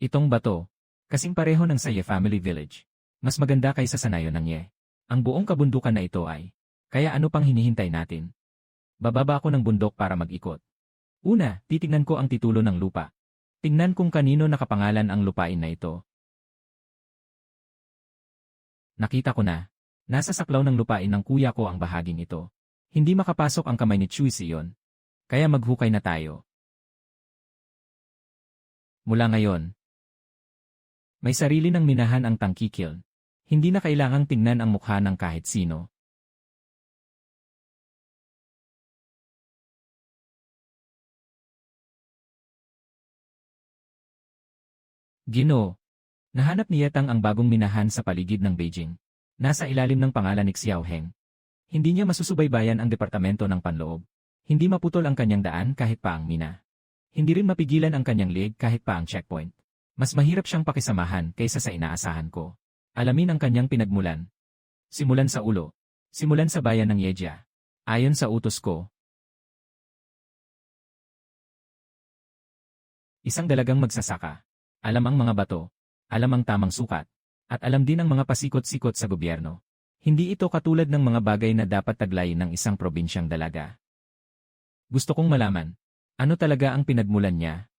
Itong bato, kasing pareho ng sa Ye Family Village. Mas maganda kaysa sa nayon ng Ye. Ang buong kabundukan na ito ay, kaya ano pang hinihintay natin? Bababa ako ng bundok para mag-ikot. Una, titignan ko ang titulo ng lupa. Tingnan kung kanino nakapangalan ang lupain na ito. Nakita ko na. Nasa saklaw ng lupain ng kuya ko ang bahaging ito. Hindi makapasok ang kamay ni Chui Sion. Kaya maghukay na tayo. Mula ngayon, may sarili ng minahan ang tangkikil. Hindi na kailangang tingnan ang mukha ng kahit sino. Ginoo. Nahanap ni Yetang ang bagong minahan sa paligid ng Beijing. Nasa ilalim ng pangalan ni Xiao Heng. Hindi niya masusubaybayan ang departamento ng panloob. Hindi maputol ang kanyang daan kahit pa ang mina. Hindi rin mapigilan ang kanyang leeg kahit pa ang checkpoint. Mas mahirap siyang pakisamahan kaysa sa inaasahan ko. Alamin ang kanyang pinagmulan. Simulan sa ulo. Simulan sa bayan ng Yejia. Ayon sa utos ko. Isang dalagang magsasaka. Alam ang mga bato. Alam ang tamang sukat, at alam din ang mga pasikot-sikot sa gobyerno. Hindi ito katulad ng mga bagay na dapat taglayin ng isang probinsyang dalaga. Gusto kong malaman, ano talaga ang pinagmulan niya?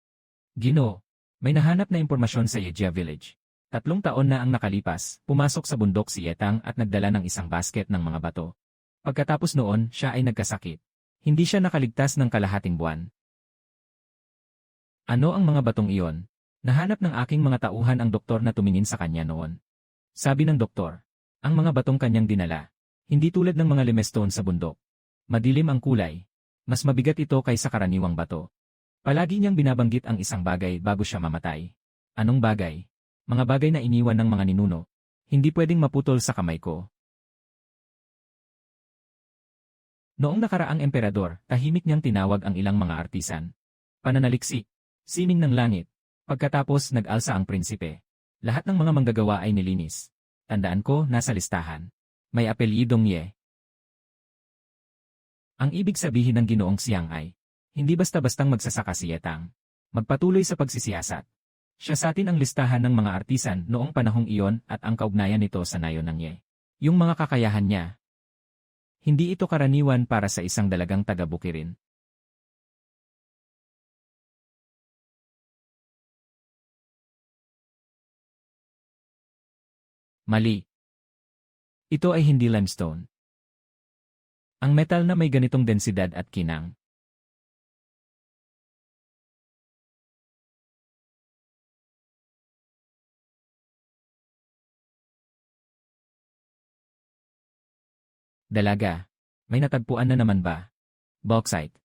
Ginoo, may nahanap na impormasyon sa Yejia Village. 3 taon na ang nakalipas, pumasok sa bundok si Yetang at nagdala ng isang basket ng mga bato. Pagkatapos noon, siya ay nagkasakit. Hindi siya nakaligtas ng kalahating buwan. Ano ang mga batong iyon? Nahanap ng aking mga tauhan ang doktor na tumingin sa kanya noon. Sabi ng doktor, ang mga batong kanyang dinala, hindi tulad ng mga limestone sa bundok. Madilim ang kulay. Mas mabigat ito kaysa karaniwang bato. Palagi niyang binabanggit ang isang bagay bago siya mamatay. Anong bagay? Mga bagay na iniwan ng mga ninuno. Hindi pwedeng maputol sa kamay ko. Noong nakaraang emperador, tahimik niyang tinawag ang ilang mga artisan. Pananaliksik, sining ng langit. Pagkatapos nag-alsa ang prinsipe. Lahat ng mga manggagawa ay nilinis. Tandaan ko, nasa listahan. May apelyidong Ye. Ang ibig sabihin ng Ginoong Xiang ay, Hindi basta-bastang magsasaka si Yetang. Magpatuloy sa pagsisiyasat. Siya sa atin ang listahan ng mga artisan noong panahong iyon at ang kaugnayan nito sa nayon ng Ye. Yung mga kakayahan niya. Hindi ito karaniwan para sa isang dalagang taga-Bukirin. Mali. Ito ay hindi limestone. Ang metal na may ganitong densidad at kinang. Dalaga. May natagpuan na naman ba? Bauxite.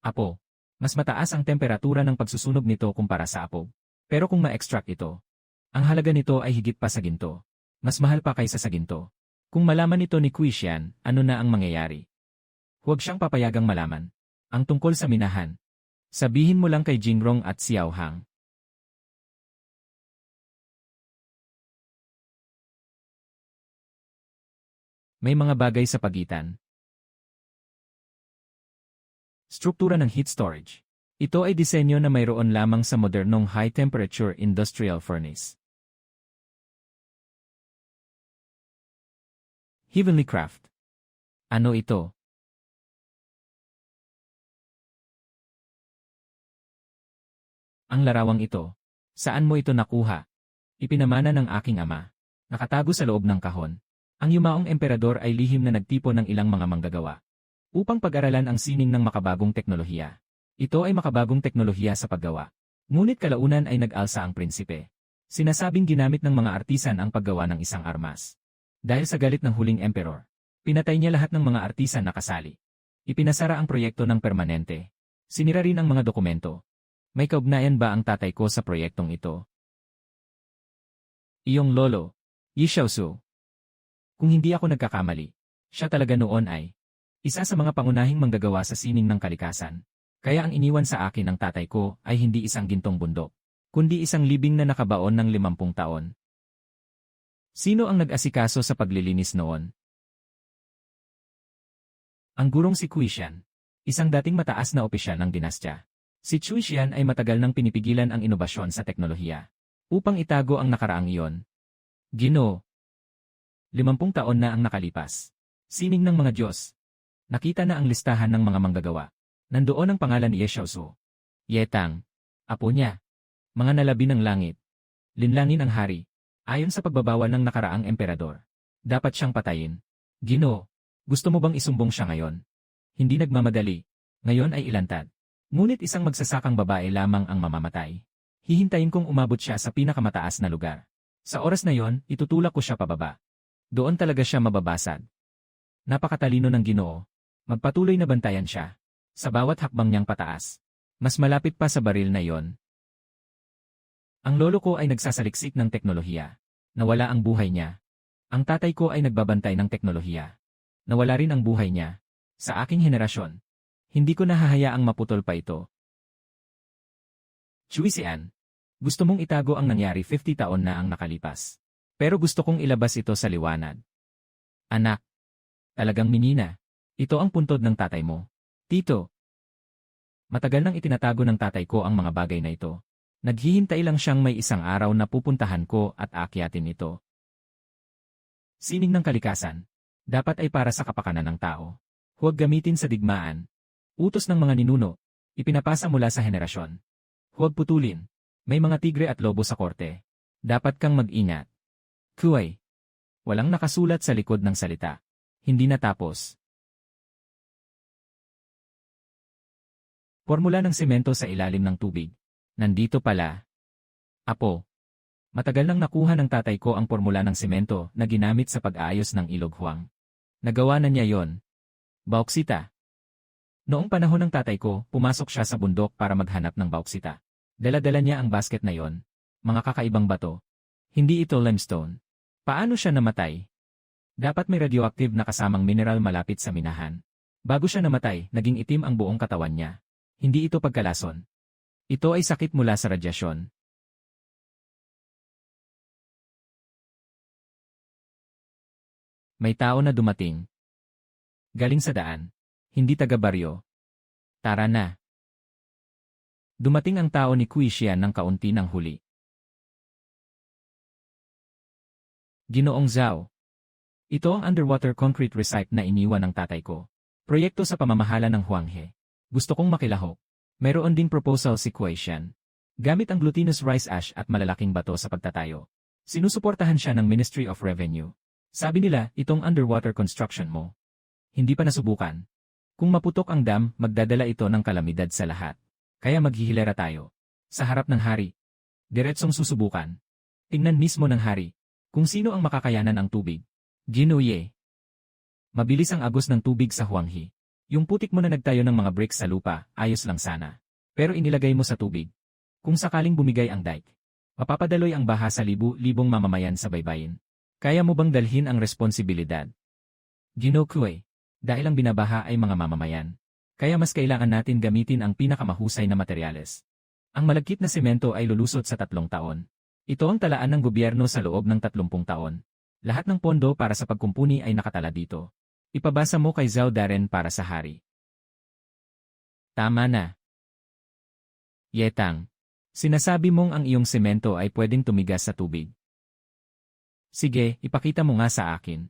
Apo. Mas mataas ang temperatura ng pagsusunog nito kumpara sa apo. Pero kung ma-extract ito, ang halaga nito ay higit pa sa ginto. Mas mahal pa kaysa sa ginto. Kung malaman ito ni Kuishan, ano na ang mangyayari? Huwag siyang papayagang malaman. Ang tungkol sa minahan. Sabihin mo lang kay Jingrong at Xiao Hang. May mga bagay sa pagitan. Struktura ng heat storage. Ito ay disenyo na mayroon lamang sa modernong high-temperature industrial furnace. Heavenly Craft. Ano ito? Ang larawang ito. Saan mo ito nakuha? Ipinamana ng aking ama. Nakatago sa loob ng kahon. Ang yumaong emperador ay lihim na nagtipon ng ilang mga manggagawa upang pag-aralan ang sining ng makabagong teknolohiya. Ito ay makabagong teknolohiya sa paggawa. Ngunit kalaunan ay nag-alsa ang prinsipe. Sinasabing ginamit ng mga artisan ang paggawa ng isang armas. Dahil sa galit ng huling emperor, pinatay niya lahat ng mga artisan na kasali. Ipinasara ang proyekto ng permanente. Sinira rin ang mga dokumento. May kaugnayan ba ang tatay ko sa proyektong ito? Iyong lolo, Yi Xiaosu. Kung hindi ako nagkakamali, siya talaga noon ay isa sa mga pangunahing manggagawa sa sining ng kalikasan. Kaya ang iniwan sa akin ng tatay ko ay hindi isang gintong bundok, kundi isang libing na nakabaon ng 50 taon. Sino ang nag-asikaso sa paglilinis noon? Ang gurong si Kuishan, isang dating mataas na opisyal ng dinastya. Si Kuishan ay matagal nang pinipigilan ang inobasyon sa teknolohiya upang itago ang nakaraang iyon. Ginoo. 50 taon na ang nakalipas. Sining ng mga Diyos. Nakita na ang listahan ng mga manggagawa. Nandoon ang pangalan ni Ye Xiaosu. Yetang. Apo niya. Mga nalabi ng langit. Linlangin ang hari. Ayon sa pagbabawal ng nakaraang emperador. Dapat siyang patayin. Ginoo. Gusto mo bang isumbong siya ngayon? Hindi nagmamadali. Ngayon ay ilantad. Ngunit isang magsasakang babae lamang ang mamamatay. Hihintayin kong umabot siya sa pinakamataas na lugar. Sa oras na yon, itutulak ko siya pababa. Doon talaga siya mababasag. Napakatalino ng Ginoo. Magpatuloy na bantayan siya. Sa bawat hakbang niyang pataas. Mas malapit pa sa baril na yon. Ang lolo ko ay nagsasaliksik ng teknolohiya. Nawala ang buhay niya. Ang tatay ko ay nagbabantay ng teknolohiya. Nawala rin ang buhay niya. Sa aking henerasyon. Hindi ko nahahayaang maputol pa ito. Chuisian. Gusto mong itago ang nangyari 50 taon na ang nakalipas. Pero gusto kong ilabas ito sa liwanag. Anak. Talagang minina. Ito ang puntod ng tatay mo. Tito. Matagal nang itinatago ng tatay ko ang mga bagay na ito. Naghihintay lang siyang may isang araw na pupuntahan ko at aakyatin ito. Sining ng kalikasan. Dapat ay para sa kapakanan ng tao. Huwag gamitin sa digmaan. Utos ng mga ninuno. Ipinapasa mula sa henerasyon. Huwag putulin. May mga tigre at lobo sa korte. Dapat kang mag-ingat. Kuway. Walang nakasulat sa likod ng salita. Hindi natapos. Formula ng semento sa ilalim ng tubig. Nandito pala. Apo. Matagal nang nakuha ng tatay ko ang formula ng semento na ginamit sa pag-aayos ng ilog Huang. Nagawa na niya yon. Bauksita. Noong panahon ng tatay ko, pumasok siya sa bundok para maghanap ng bauksita. Dala-dala niya ang basket na yon. Mga kakaibang bato. Hindi ito limestone. Paano siya namatay? Dapat may radioactive na kasamang mineral malapit sa minahan. Bago siya namatay, naging itim ang buong katawan niya. Hindi ito pagkalason. Ito ay sakit mula sa radyasyon. May tao na dumating. Galing sa daan. Hindi taga-baryo. Tara na. Dumating ang tao ni Kuishian ng kaunti ng huli. Ginoong Zhao. Ito ang underwater concrete recipe na iniwan ng tatay ko. Proyekto sa pamamahala ng Huanghe. Gusto kong makilahok. Mayroon ding proposal si Kuishian. Gamit ang glutinous rice ash at malalaking bato sa pagtatayo. Sinusuportahan siya ng Ministry of Revenue. Sabi nila, itong underwater construction mo. Hindi pa nasubukan. Kung maputok ang dam, magdadala ito ng kalamidad sa lahat. Kaya maghihilera tayo. Sa harap ng hari. Diretsong susubukan. Tingnan mismo ng hari. Kung sino ang makakayanan ang tubig. Ginuye. Mabilis ang agos ng tubig sa Huanghe. Yung putik mo na nagtayo ng mga bricks sa lupa, ayos lang sana. Pero inilagay mo sa tubig. Kung sakaling bumigay ang dike, mapapadaloy ang baha sa libu-libong mamamayan sa baybayin. Kaya mo bang dalhin ang responsibilidad? Ginokue. Dahil ang binabaha ay mga mamamayan. Kaya mas kailangan natin gamitin ang pinakamahusay na materyales. Ang malagkit na semento ay lulusot sa 3 taon. Ito ang talaan ng gobyerno sa loob ng 30 taon. Lahat ng pondo para sa pagkumpuni ay nakatala dito. Ipabasa mo kay Zhao Darren para sa hari. Tama na. Yetang. Sinasabi mong ang iyong semento ay pwedeng tumigas sa tubig. Sige, ipakita mo nga sa akin.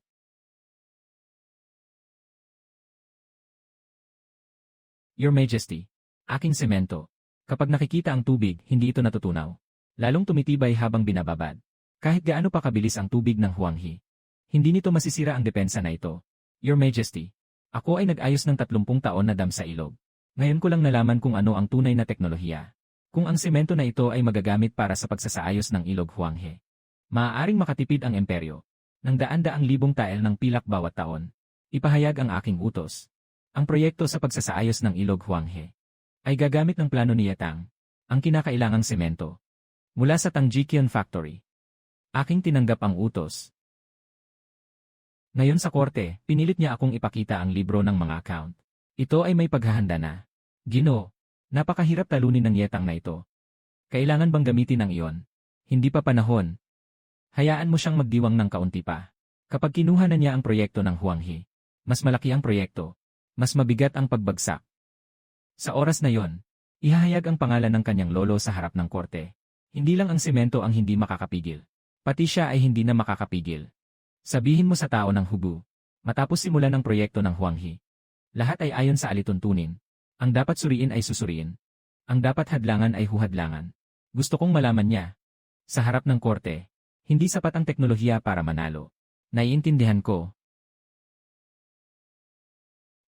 Your Majesty, aking semento. Kapag nakikita ang tubig, hindi ito natutunaw. Lalong tumitibay habang binababad. Kahit gaano pa kabilis ang tubig ng Huanghe. Hindi nito masisira ang depensa na ito. Your Majesty, ako ay nag-ayos ng 30 taon na dam sa ilog. Ngayon ko lang nalaman kung ano ang tunay na teknolohiya. Kung ang semento na ito ay magagamit para sa pagsasaayos ng ilog Huanghe. Maaaring makatipid ang imperyo ng daan-daang libong tael ng pilak bawat taon. Ipahayag ang aking utos. Ang proyekto sa pagsasaayos ng ilog Huanghe ay gagamit ng plano ni Yetang, ang kinakailangang semento. Mula sa Tangjikian Factory. Aking tinanggap ang utos. Ngayon sa korte, pinilit niya akong ipakita ang libro ng mga account. Ito ay may paghahanda na. Ginoo, napakahirap talunin ng Yetang na ito. Kailangan bang gamitin ang iyon? Hindi pa panahon. Hayaan mo siyang magdiwang ng kaunti pa. Kapag kinuha na niya ang proyekto ng Huanghe, mas malaki ang proyekto. Mas mabigat ang pagbagsak. Sa oras na yon, ihahayag ang pangalan ng kanyang lolo sa harap ng korte. Hindi lang ang semento ang hindi makakapigil. Pati siya ay hindi na makakapigil. Sabihin mo sa tao ng Hubu, matapos simulan ang proyekto ng Huanghe. Lahat ay ayon sa alituntunin. Ang dapat suriin ay susuriin. Ang dapat hadlangan ay huhadlangan. Gusto kong malaman niya. Sa harap ng korte, hindi sapat ang teknolohiya para manalo. Naiintindihan ko.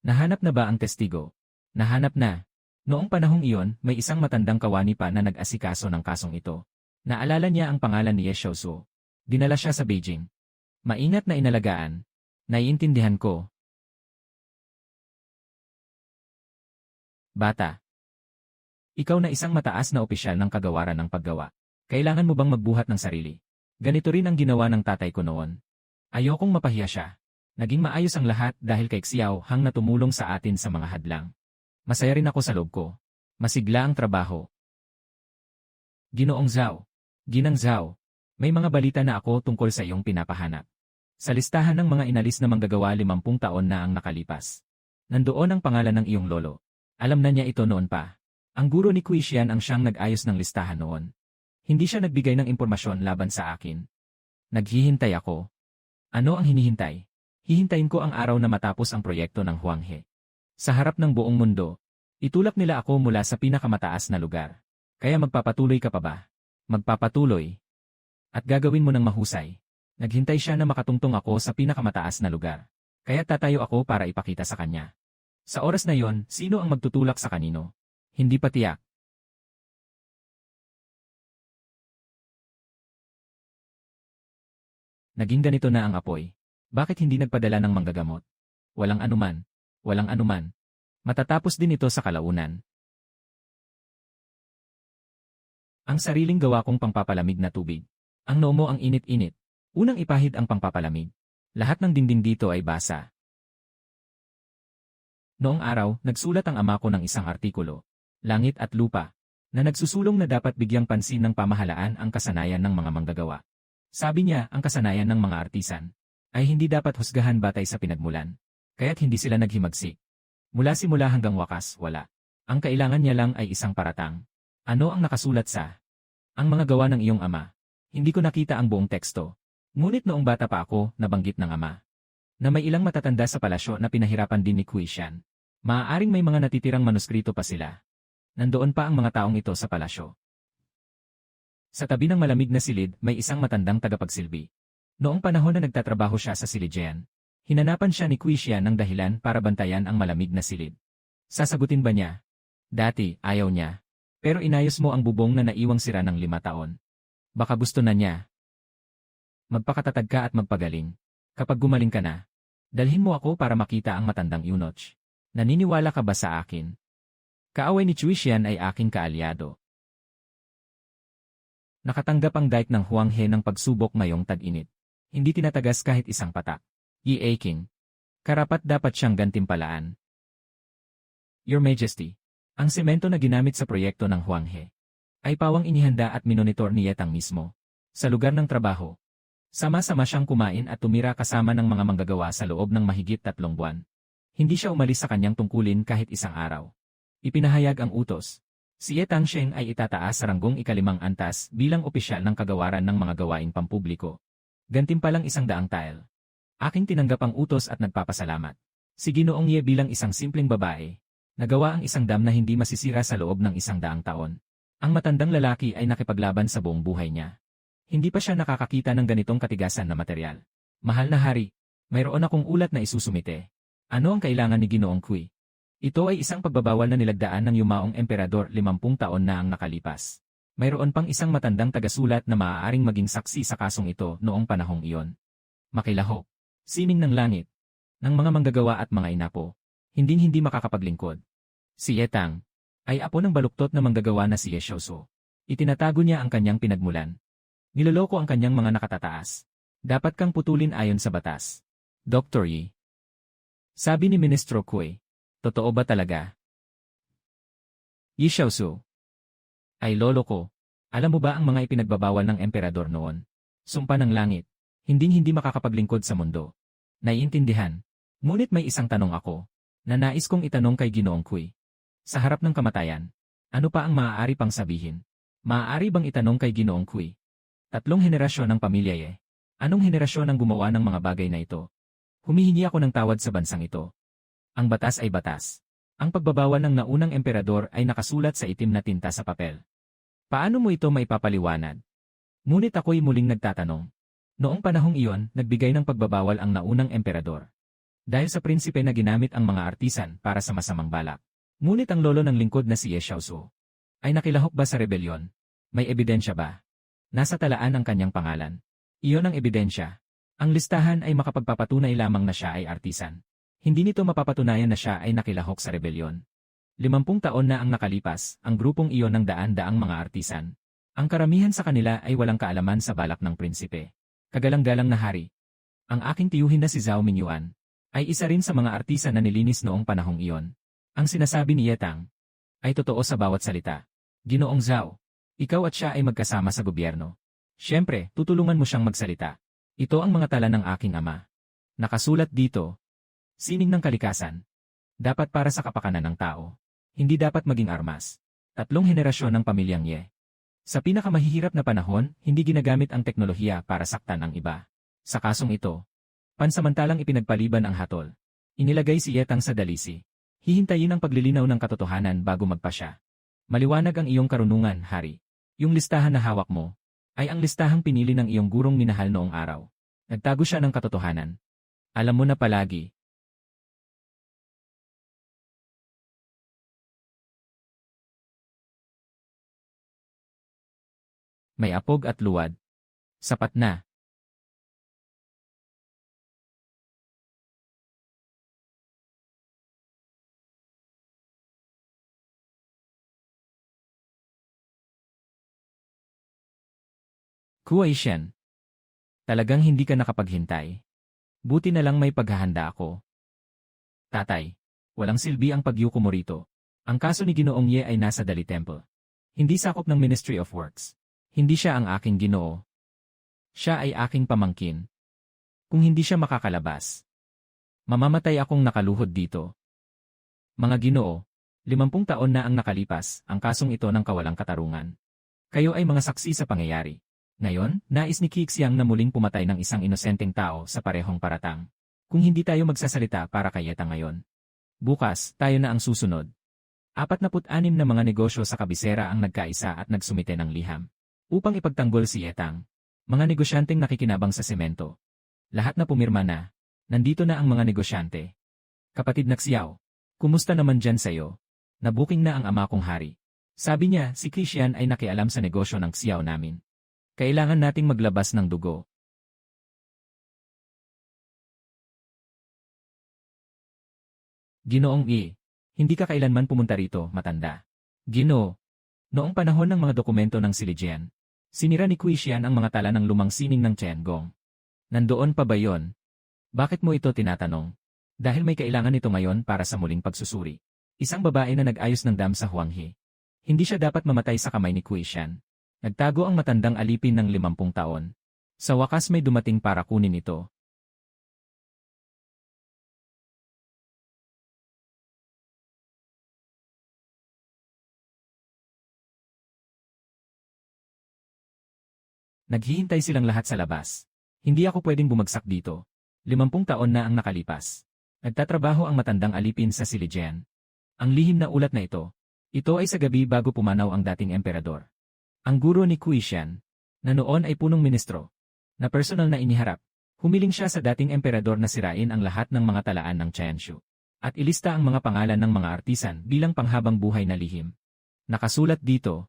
Nahanap na ba ang testigo? Nahanap na. Noong panahong iyon, may isang matandang kawani pa na nag-asikaso ng kasong ito. Naalala niya ang pangalan ni Ye Xiaozu. Dinala siya sa Beijing. Maingat na inalagaan. Naiintindihan ko. Bata. Ikaw na isang mataas na opisyal ng kagawaran ng paggawa. Kailangan mo bang magbuhat ng sarili? Ganito rin ang ginawa ng tatay ko noon. Ayokong mapahiya siya. Naging maayos ang lahat dahil kay Xiao Hang na tumulong sa atin sa mga hadlang. Masaya rin ako sa loob ko. Masigla ang trabaho. Ginoong Zhao. Ginang Zhao. May mga balita na ako tungkol sa iyong pinapahanap. Sa listahan ng mga inalis na manggagawa 50 taon na ang nakalipas. Nandoon ang pangalan ng iyong lolo. Alam na niya ito noon pa. Ang guro ni Kuishian ang siyang nag-ayos ng listahan noon. Hindi siya nagbigay ng impormasyon laban sa akin. Naghihintay ako. Ano ang hinihintay? Hihintayin ko ang araw na matapos ang proyekto ng Huanghe. Sa harap ng buong mundo, itulak nila ako mula sa pinakamataas na lugar. Kaya magpapatuloy ka pa ba? Magpapatuloy. At gagawin mo ng mahusay. Naghintay siya na makatungtong ako sa pinakamataas na lugar. Kaya tatayo ako para ipakita sa kanya. Sa oras na yon, sino ang magtutulak sa kanino? Hindi pa tiyak. Naging ganito na ang apoy. Bakit hindi nagpadala ng manggagamot? Walang anuman. Walang anuman. Matatapos din ito sa kalaunan. Ang sariling gawa kong pangpapalamig na tubig. Ang noo mo ang init-init. Unang ipahid ang pangpapalamig. Lahat ng dingding dito ay basa. Noong araw, nagsulat ang ama ko ng isang artikulo, Langit at Lupa, na nagsusulong na dapat bigyang pansin ng pamahalaan ang kasanayan ng mga manggagawa. Sabi niya, ang kasanayan ng mga artisan ay hindi dapat husgahan batay sa pinagmulan, kaya't hindi sila naghimagsik. Mula simula hanggang wakas, wala. Ang kailangan niya lang ay isang paratang. Ano ang nakasulat sa ang mga gawa ng iyong ama? Hindi ko nakita ang buong teksto. Ngunit noong bata pa ako, nabanggit ng ama na may ilang matatanda sa palasyo na pinahirapan din ni Quishan. Maaaring may mga natitirang manuskrito pa sila. Nandoon pa ang mga taong ito sa palasyo. Sa tabi ng malamig na silid, may isang matandang tagapagsilbi. Noong panahon na nagtatrabaho siya sa Silijian, hinanapan siya ni Quishan ng dahilan para bantayan ang malamig na silid. Sasagutin ba niya? Dati, ayaw niya. Pero inayos mo ang bubong na naiwang sira ng 5 taon. Baka gusto na niya. Magpakatatag ka at magpagaling. Kapag gumaling ka na, dalhin mo ako para makita ang matandang eunuch. Naniniwala ka ba sa akin? Kaaway ni Quishan ay aking kaalyado. Nakatanggap ang dike ng Huang He ng pagsubok ngayong tag-init. Hindi tinatagas kahit isang patak. Yi Aiking. Karapat dapat siyang gantimpalaan. Your Majesty, ang semento na ginamit sa proyekto ng Huang He ay pawang inihanda at minonitor ni Yetang mismo. Sa lugar ng trabaho, sama-sama siyang kumain at tumira kasama ng mga manggagawa sa loob ng mahigit 3 buwan. Hindi siya umalis sa kanyang tungkulin kahit isang araw. Ipinahayag ang utos. Si Ye Tangsheng ay itataas sa ranggong ika-5 antas bilang opisyal ng kagawaran ng mga gawaing pampubliko. Gantimpalang 100 tael. Aking tinanggap ang utos at nagpapasalamat. Si Ginoong Ye bilang isang simpleng babae, nagawa ang isang dam na hindi masisira sa loob ng 100 taon. Ang matandang lalaki ay nakipaglaban sa buong buhay niya. Hindi pa siya nakakakita ng ganitong katigasan na materyal. Mahal na hari, mayroon akong ulat na isusumite. Ano ang kailangan ni Ginoong Kui? Ito ay isang pagbabawal na nilagdaan ng yumaong emperador 50 taon na ang nakalipas. Mayroon pang isang matandang tagasulat na maaaring maging saksi sa kasong ito noong panahong iyon. Makilahok, sining ng langit, ng mga manggagawa at mga inapo, hindi makakapaglingkod. Si Yetang ay apo ng baluktot na manggagawa na si Ye Xiaosu. Itinatago niya ang kanyang pinagmulan. Niloloko ang kanyang mga nakatataas. Dapat kang putulin ayon sa batas. Dr. Yi. Sabi ni Ministro Kui. Totoo ba talaga? Yi Xiaosu. Ay lolo ko. Alam mo ba ang mga ipinagbabawal ng emperador noon? Sumpa ng langit. Hindi makakapaglingkod sa mundo. Naiintindihan. Ngunit may isang tanong ako na nais kong itanong kay Ginoong Kui. Sa harap ng kamatayan, ano pa ang maaari pang sabihin? Maaari bang itanong kay Ginoong Kui? 3 henerasyon ng pamilya Ye. Anong henerasyon ang gumawa ng mga bagay na ito? Humihingi ako ng tawad sa bansang ito. Ang batas ay batas. Ang pagbabawal ng naunang emperador ay nakasulat sa itim na tinta sa papel. Paano mo ito maipapaliwanag? Ngunit ako'y muling nagtatanong. Noong panahong iyon, nagbigay ng pagbabawal ang naunang emperador. Dahil sa prinsipe na ginamit ang mga artisan para sa masamang balak. Ngunit ang lolo ng lingkod na si Ye Xiaosu ay nakilahok ba sa rebelyon? May ebidensya ba? Nasa talaan ang kanyang pangalan. Iyon ang ebidensya. Ang listahan ay makapagpapatunay lamang na siya ay artisan. Hindi nito mapapatunayan na siya ay nakilahok sa rebelyon. 50 taon na ang nakalipas, ang grupong iyon ng daan-daang mga artisan. Ang karamihan sa kanila ay walang kaalaman sa balak ng prinsipe. Kagalang-galang na hari. Ang aking tiyuhin na si Zhao Mingyuan ay isa rin sa mga artisan na nilinis noong panahong iyon. Ang sinasabi ni Yetang ay totoo sa bawat salita. Ginoong Zhao, ikaw at siya ay magkasama sa gobyerno. Siyempre, tutulungan mo siyang magsalita. Ito ang mga tala ng aking ama. Nakasulat dito. Sining ng kalikasan. Dapat para sa kapakanan ng tao. Hindi dapat maging armas. 3 henerasyon ng pamilyang Ye. Sa pinakamahihirap na panahon, hindi ginagamit ang teknolohiya para saktan ang iba. Sa kasong ito, pansamantalang ipinagpaliban ang hatol. Inilagay si Yetang sa dalisi. Hihintayin ang paglilinaw ng katotohanan bago magpasya. Maliwanag ang iyong karunungan, hari. Yung listahan na hawak mo, ay ang listahang pinili ng iyong gurong minahal noong araw. Nagtago siya ng katotohanan. Alam mo na palagi. May apog at luwad. Sapat na. Kuwei Shen. Talagang hindi ka nakapaghintay. Buti na lang may paghahanda ako. Tatay, walang silbi ang pagyuko mo rito. Ang kaso ni Ginoong Ye ay nasa Dali Temple. Hindi sakop ng Ministry of Works. Hindi siya ang aking ginoo. Siya ay aking pamangkin. Kung hindi siya makakalabas, mamamatay akong nakaluhod dito. Mga ginoo, 50 taon na ang nakalipas, ang kasong ito ng kawalang katarungan. Kayo ay mga saksi sa pangyayari. Ngayon, nais ni Qixiang na muling pumatay ng isang inosenteng tao sa parehong paratang. Kung hindi tayo magsasalita para kay Yetang ngayon, bukas, tayo na ang susunod. 46 na mga negosyo sa kabisera ang nagkaisa at nagsumite ng liham upang ipagtanggol si Yetang. Mga negosyanteng nakikinabang sa semento. Lahat na pumirma na. Nandito na ang mga negosyante. Kapatid na Xiao, kumusta naman dyan sa'yo? Nabuking na ang ama kong hari. Sabi niya, si Qixian ay nakialam sa negosyo ng Xiao namin. Kailangan nating maglabas ng dugo. Ginoong hindi ka kailanman pumunta rito, matanda. Ginoo. Noong panahon ng mga dokumento ng Silijian, sinira ni Qixian ang mga tala ng lumang sining ng Tiangong. Nandoon pa ba yon? Bakit mo ito tinatanong? Dahil may kailangan ito ngayon para sa muling pagsusuri. Isang babae na nag-ayos ng dam sa Huanghe. Hindi siya dapat mamatay sa kamay ni Qixian. Nagtago ang matandang alipin ng 50 taon. Sa wakas may dumating para kunin ito. Naghihintay silang lahat sa labas. Hindi ako pwedeng bumagsak dito. 50 taon na ang nakalipas. Nagtatrabaho ang matandang alipin sa Silijian. Ang lihim na ulat na ito. Ito ay sa gabi bago pumanaw ang dating emperador. Ang guro ni Qixian, na noon ay punong ministro, na personal na iniharap, humiling siya sa dating emperador na sirain ang lahat ng mga talaan ng Qianshu. At ilista ang mga pangalan ng mga artisan bilang panghabang buhay na lihim. Nakasulat dito,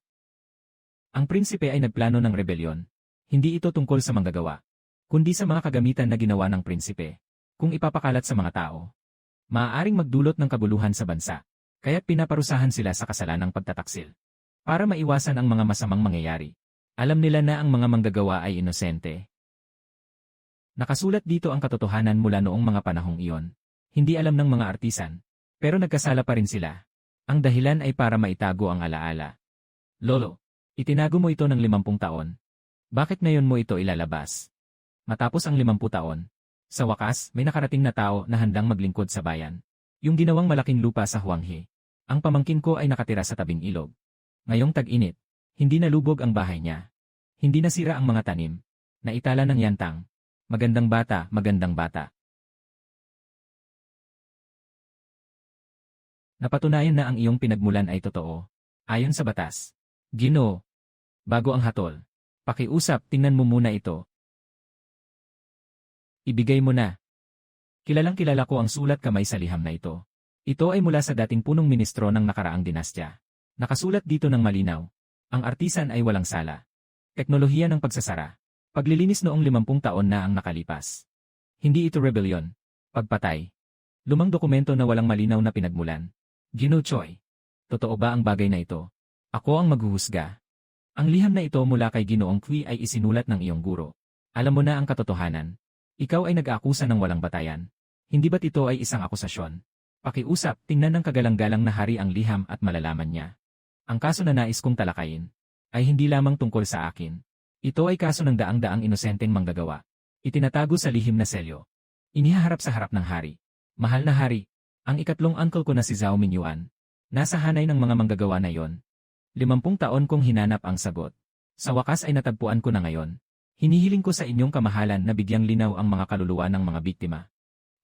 ang prinsipe ay nagplano ng rebelyon. Hindi ito tungkol sa manggagawa, kundi sa mga kagamitan na ginawa ng prinsipe. Kung ipapakalat sa mga tao, maaaring magdulot ng kabuluhan sa bansa, kaya't pinaparusahan sila sa kasalanang pagtataksil. Para maiwasan ang mga masamang mangyayari. Alam nila na ang mga manggagawa ay inosente. Nakasulat dito ang katotohanan mula noong mga panahong iyon. Hindi alam ng mga artisan, pero nagkasala pa rin sila. Ang dahilan ay para maitago ang alaala. Lolo, itinago mo ito ng 50 taon. Bakit ngayon mo ito ilalabas? Matapos ang 50 taon, sa wakas, may nakarating na tao na handang maglingkod sa bayan. Yung ginawang malaking lupa sa Huanghe. Ang pamangkin ko ay nakatira sa tabing ilog. Ngayong tag-init, hindi nalubog ang bahay niya. Hindi nasira ang mga tanim. Naitala ng yantang. Magandang bata, magandang bata. Napatunayan na ang iyong pinagmulan ay totoo. Ayon sa batas. Ginoo. Bago ang hatol. Pakiusap, tingnan mo muna ito. Ibigay mo na. Kilalang kilala ko ang sulat kamay sa liham na ito. Ito ay mula sa dating punong ministro ng nakaraang dinastya. Nakasulat dito ng malinaw. Ang artisan ay walang sala. Teknolohiya ng pagsasara. Paglilinis noong 50 taon na ang nakalipas. Hindi ito rebellion. Pagpatay. Lumang dokumento na walang malinaw na pinagmulan. Ginoo Choi. Totoo ba ang bagay na ito? Ako ang maghuhusga. Ang liham na ito mula kay Ginoong Qi ay isinulat ng iyong guro. Alam mo na ang katotohanan. Ikaw ay nag-aakusa ng walang batayan. Hindi ba't ito ay isang akusasyon? Pakiusap, tingnan ng kagalang-galang na hari ang liham at malalaman niya. Ang kaso na nais kong talakayin ay hindi lamang tungkol sa akin. Ito ay kaso ng daang-daang inosenteng manggagawa. Itinatago sa lihim na selyo. Inihaharap sa harap ng hari. Mahal na hari, ang ikatlong uncle ko na si Zhao Minyuan. Nasa hanay ng mga manggagawa na yon. 50 taon kong hinanap ang sagot. Sa wakas ay natagpuan ko na ngayon. Hinihiling ko sa inyong kamahalan na bigyang linaw ang mga kaluluwa ng mga biktima.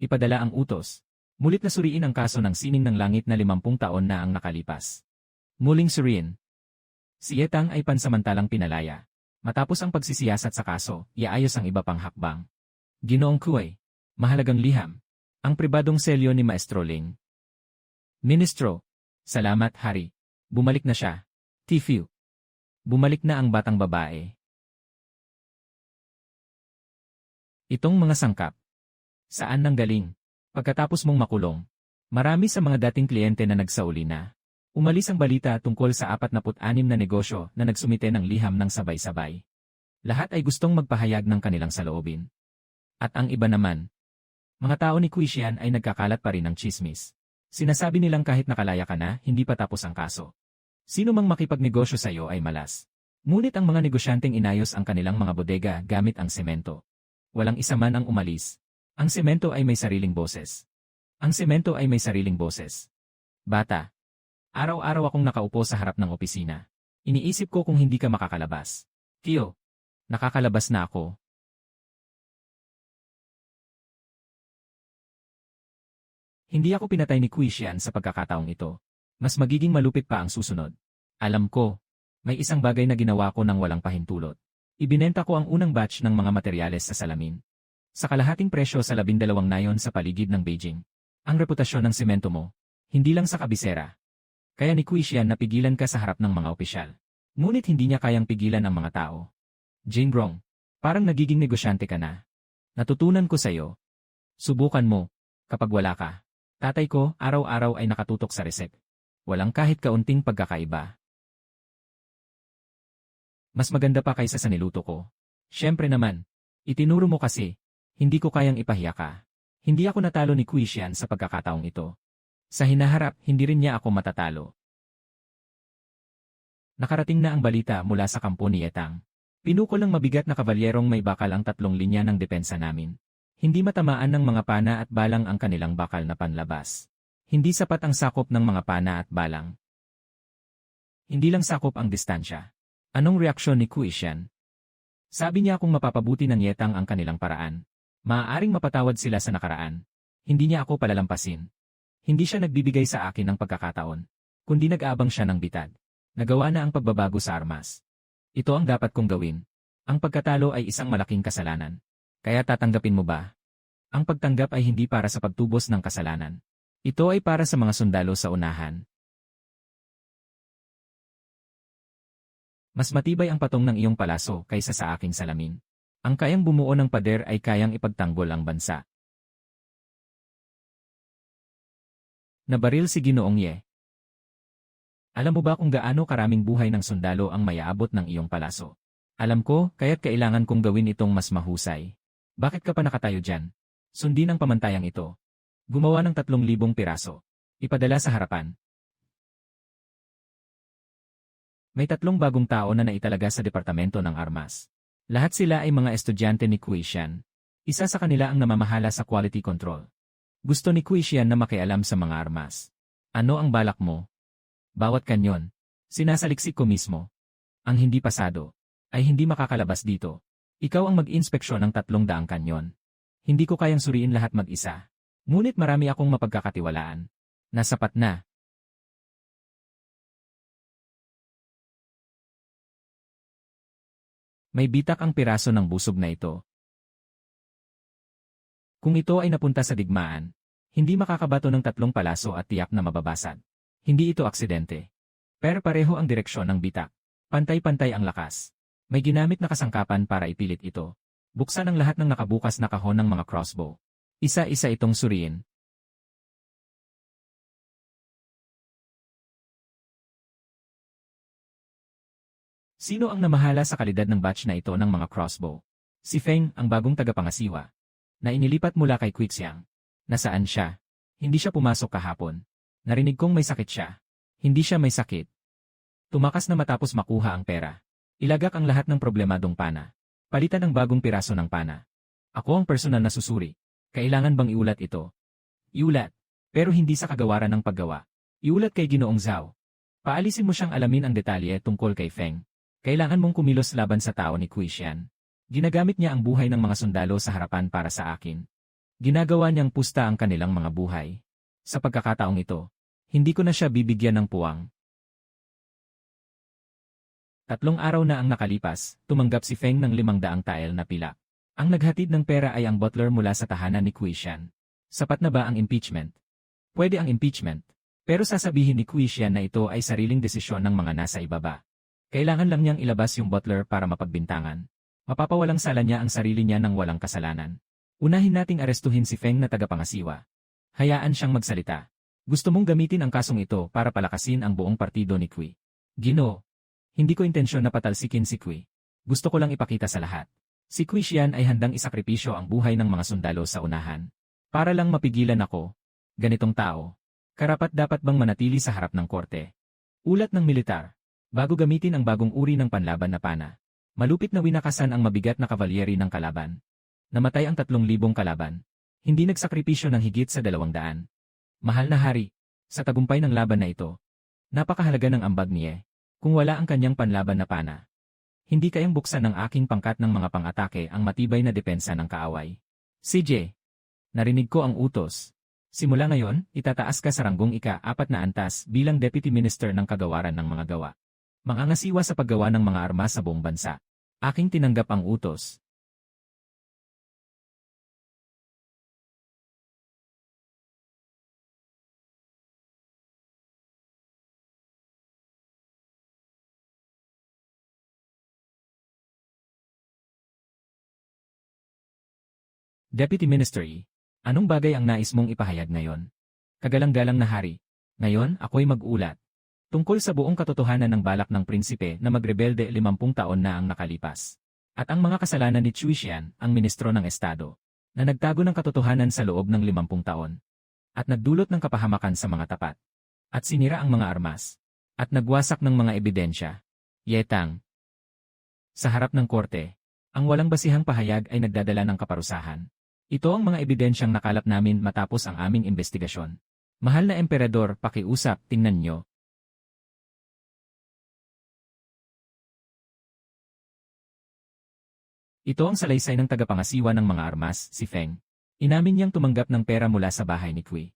Ipadala ang utos. Mulit na suriin ang kaso ng sining ng langit na 50 taon na ang nakalipas. Muling suriin. Si Yetang ay pansamantalang pinalaya. Matapos ang pagsisiyasat sa kaso, iayos ang iba pang hakbang. Ginoong Qi, mahalagang liham. Ang pribadong selyo ni Maestro Ling. Ministro. Salamat, hari. Bumalik na siya. Tifu. Bumalik na ang batang babae. Itong mga sangkap. Saan nanggaling? Pagkatapos mong makulong. Marami sa mga dating kliyente na nagsauli na. Umalis ang balita tungkol sa 46 na negosyo na nagsumite ng liham ng sabay-sabay. Lahat ay gustong magpahayag ng kanilang saloobin. At ang iba naman. Mga tao ni Qixian ay nagkakalat pa rin ng chismis. Sinasabi nilang kahit nakalaya ka na, hindi pa tapos ang kaso. Sino mang makipagnegosyo sa iyo ay malas. Ngunit ang mga negosyanteng inayos ang kanilang mga bodega gamit ang semento. Walang isa man ang umalis. Ang semento ay may sariling boses. Ang semento ay may sariling boses. Bata. Araw-araw akong nakaupo sa harap ng opisina. Iniisip ko kung hindi ka makakalabas. Tio, nakakalabas na ako. Hindi ako pinatay ni Quishan sa pagkakataong ito. Mas magiging malupit pa ang susunod. Alam ko, may isang bagay na ginawa ko nang walang pahintulot. Ibinenta ko ang unang batch ng mga materyales sa salamin. Sa kalahating presyo sa 12 nayon sa paligid ng Beijing. Ang reputasyon ng semento mo, hindi lang sa kabisera. Kaya ni Quishan napigilan ka sa harap ng mga opisyal. Ngunit hindi niya kayang pigilan ang mga tao. Jane Brong, parang nagiging negosyante ka na. Natutunan ko sa'yo. Subukan mo, kapag wala ka. Tatay ko, araw-araw ay nakatutok sa resep. Walang kahit kaunting pagkakaiba. Mas maganda pa kaysa sa niluto ko. Siyempre naman, itinuro mo kasi, hindi ko kayang ipahiya ka. Hindi ako natalo ni Quishan sa pagkakataong ito. Sa hinaharap, hindi rin niya ako matatalo. Nakarating na ang balita mula sa kampo ni Etang. Pinukol ng mabigat na kavalyerong may bakal ang 3 linya ng depensa namin. Hindi matamaan ng mga pana at balang ang kanilang bakal na panlabas. Hindi sapat ang sakop ng mga pana at balang. Hindi lang sakop ang distansya. Anong reaksyon ni Quishan? Sabi niya kung mapapabuti ng Yetang ang kanilang paraan. Maaaring mapatawad sila sa nakaraan. Hindi niya ako palalampasin. Hindi siya nagbibigay sa akin ng pagkakataon. Kundi nag-aabang siya ng bitad. Nagawa na ang pagbabago sa armas. Ito ang dapat kong gawin. Ang pagkatalo ay isang malaking kasalanan. Kaya tatanggapin mo ba? Ang pagtanggap ay hindi para sa pagtubos ng kasalanan. Ito ay para sa mga sundalo sa unahan. Mas matibay ang patong ng iyong palaso kaysa sa aking salamin. Ang kayang bumuo ng pader ay kayang ipagtanggol ang bansa. Nabaril si Ginoong Ye. Alam mo ba kung gaano karaming buhay ng sundalo ang mayaabot ng iyong palaso? Alam ko, kaya't kailangan kong gawin itong mas mahusay. Bakit ka pa nakatayo dyan? Sundin ang pamantayang ito. Gumawa ng 3,000 piraso. Ipadala sa harapan. May 3 bagong tao na naitalaga sa Departamento ng Armas. Lahat sila ay mga estudyante ni Quishan. Isa sa kanila ang namamahala sa quality control. Gusto ni Quishan na makialam sa mga armas. Ano ang balak mo? Bawat kanyon. Sinasaliksik ko mismo. Ang hindi pasado ay hindi makakalabas dito. Ikaw ang mag-inspeksyon ng 300 kanyon. Hindi ko kayang suriin lahat mag-isa. Ngunit marami akong mapagkakatiwalaan. Nasapat na. May bitak ang piraso ng busog na ito. Kung ito ay napunta sa digmaan, hindi makakabato ng 3 palaso at tiyak na mababasag. Hindi ito aksidente. Pero pareho ang direksyon ng bitak. Pantay-pantay ang lakas. May ginamit na kasangkapan para ipilit ito. Buksan ang lahat ng nakabukas na kahon ng mga crossbow. Isa-isa itong suriin. Sino ang namahala sa kalidad ng batch na ito ng mga crossbow? Si Feng, ang bagong tagapangasiwa. Na inilipat mula kay Quixiang. Nasaan siya? Hindi siya pumasok kahapon. Narinig kong may sakit siya. Hindi siya may sakit. Tumakas na matapos makuha ang pera. Ilagak ang lahat ng problemadong pana. Palitan ang bagong piraso ng pana. Ako ang personal na susuri. Kailangan bang iulat ito? Iulat. Pero hindi sa kagawaran ng paggawa. Iulat kay Ginoong Zhao. Paalisin mo siyang alamin ang detalye tungkol kay Feng. Kailangan mong kumilos laban sa tao ni Quishan. Ginagamit niya ang buhay ng mga sundalo sa harapan para sa akin. Ginagawa niyang pusta ang kanilang mga buhay. Sa pagkakataong ito, hindi ko na siya bibigyan ng puwang. 3 araw na ang nakalipas, tumanggap si Feng ng 500 tael na pilak. Ang naghatid ng pera ay ang butler mula sa tahanan ni Quishan. Sapat na ba ang impeachment? Pwede ang impeachment. Pero sasabihin ni Quishan na ito ay sariling desisyon ng mga nasa ibaba. Kailangan lang niyang ilabas yung butler para mapagbintangan. Mapapawalang sala niya ang sarili niya ng walang kasalanan. Unahin nating arestuhin si Feng na tagapangasiwa. Hayaan siyang magsalita. Gusto mong gamitin ang kasong ito para palakasin ang buong partido ni Qui. Ginoo. Hindi ko intensyon na patalsikin si Qui. Gusto ko lang ipakita sa lahat. Si Quishan ay handang isakripisyo ang buhay ng mga sundalo sa unahan. Para lang mapigilan ako. Ganitong tao. Karapat-dapat bang manatili sa harap ng korte? Ulat ng militar. Bago gamitin ang bagong uri ng panlaban na pana. Malupit na winakasan ang mabigat na kavalyeri ng kalaban. Namatay ang 3,000 kalaban. Hindi nagsakripisyo ng higit sa 200. Mahal na hari. Sa tagumpay ng laban na ito, Napakahalaga ng ambag niya. Kung wala ang kanyang panlaban na pana, hindi kayang buksan ng aking pangkat ng mga pang-atake ang matibay na depensa ng kaaway. CJ, narinig ko ang utos. Simula ngayon, itataas ka sa ranggong ika-4 na antas bilang Deputy Minister ng Kagawaran ng mga gawa. Mangangasiwa sa paggawa ng mga armas sa buong bansa. Aking tinanggap ang utos. Deputy Minister E, anong bagay ang nais mong ipahayag ngayon? Kagalang-galang na hari. Ngayon, ako'y mag-ulat. Tungkol sa buong katotohanan ng balak ng prinsipe na magrebelde 50 taon na ang nakalipas. At ang mga kasalanan ni Cui Xian, ang ministro ng Estado, na nagtago ng katotohanan sa loob ng 50 taon. At nagdulot ng kapahamakan sa mga tapat. At sinira ang mga armas. At nagwasak ng mga ebidensya. Yetang. Sa harap ng korte, ang walang basihang pahayag ay nagdadala ng kaparusahan. Ito ang mga ebidensyang nakalap namin matapos ang aming investigasyon. Mahal na emperador, pakiusap, tingnan nyo. Ito ang salaysay ng tagapangasiwa ng mga armas, si Feng. Inamin niyang tumanggap ng pera mula sa bahay ni Kui.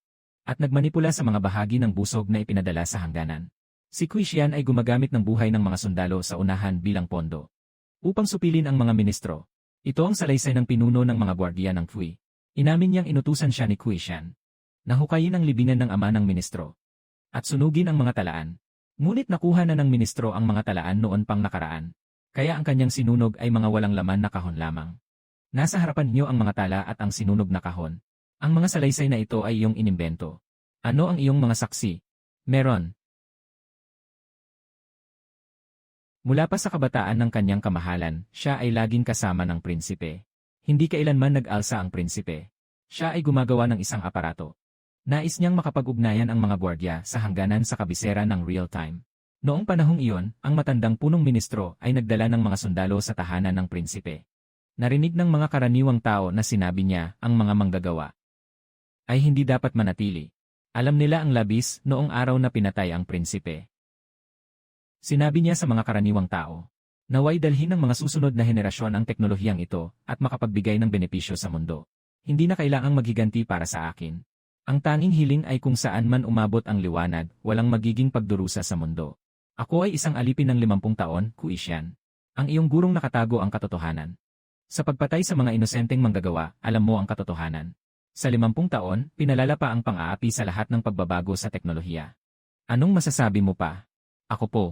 At nagmanipula sa mga bahagi ng busog na ipinadala sa hangganan. Si Cui Xian ay gumagamit ng buhay ng mga sundalo sa unahan bilang pondo. Upang supilin ang mga ministro. Ito ang salaysay ng pinuno ng mga gwardiya ng Kui. Inamin niyang inutusan siya ni Cui Xian. Nahukayin ang libingan ng ama ng ministro. At sunugin ang mga talaan. Ngunit nakuha na ng ministro ang mga talaan noon pang nakaraan. Kaya ang kanyang sinunog ay mga walang laman na kahon lamang. Nasa harapan niyo ang mga tala at ang sinunog na kahon. Ang mga salaysay na ito ay iyong inimbento. Ano ang iyong mga saksi? Meron. Mula pa sa kabataan ng kanyang kamahalan, siya ay laging kasama ng prinsipe. Hindi kailanman nag-alsa ang prinsipe. Siya ay gumagawa ng isang aparato. Nais niyang makapag-ugnayan ang mga gwardya sa hangganan sa kabisera ng real-time. Noong panahong iyon, ang matandang punong ministro ay nagdala ng mga sundalo sa tahanan ng prinsipe. Narinig ng mga karaniwang tao na sinabi niya ang mga manggagawa ay hindi dapat manatili. Alam nila ang labis noong araw na pinatay ang prinsipe. Sinabi niya sa mga karaniwang tao, naway dalhin ng mga susunod na henerasyon ang teknolohiyang ito at makapagbigay ng benepisyo sa mundo. Hindi na kailangang maghiganti para sa akin. Ang tanging hiling ay kung saan man umabot ang liwanag, walang magiging pagdurusa sa mundo. Ako ay isang alipin ng 50 taon, Cui Xian. Ang iyong gurong nakatago ang katotohanan. Sa pagpatay sa mga inosenteng manggagawa, alam mo ang katotohanan. Sa 50 taon, pinalala pa ang pang-aapi sa lahat ng pagbabago sa teknolohiya. Anong masasabi mo pa? Ako po.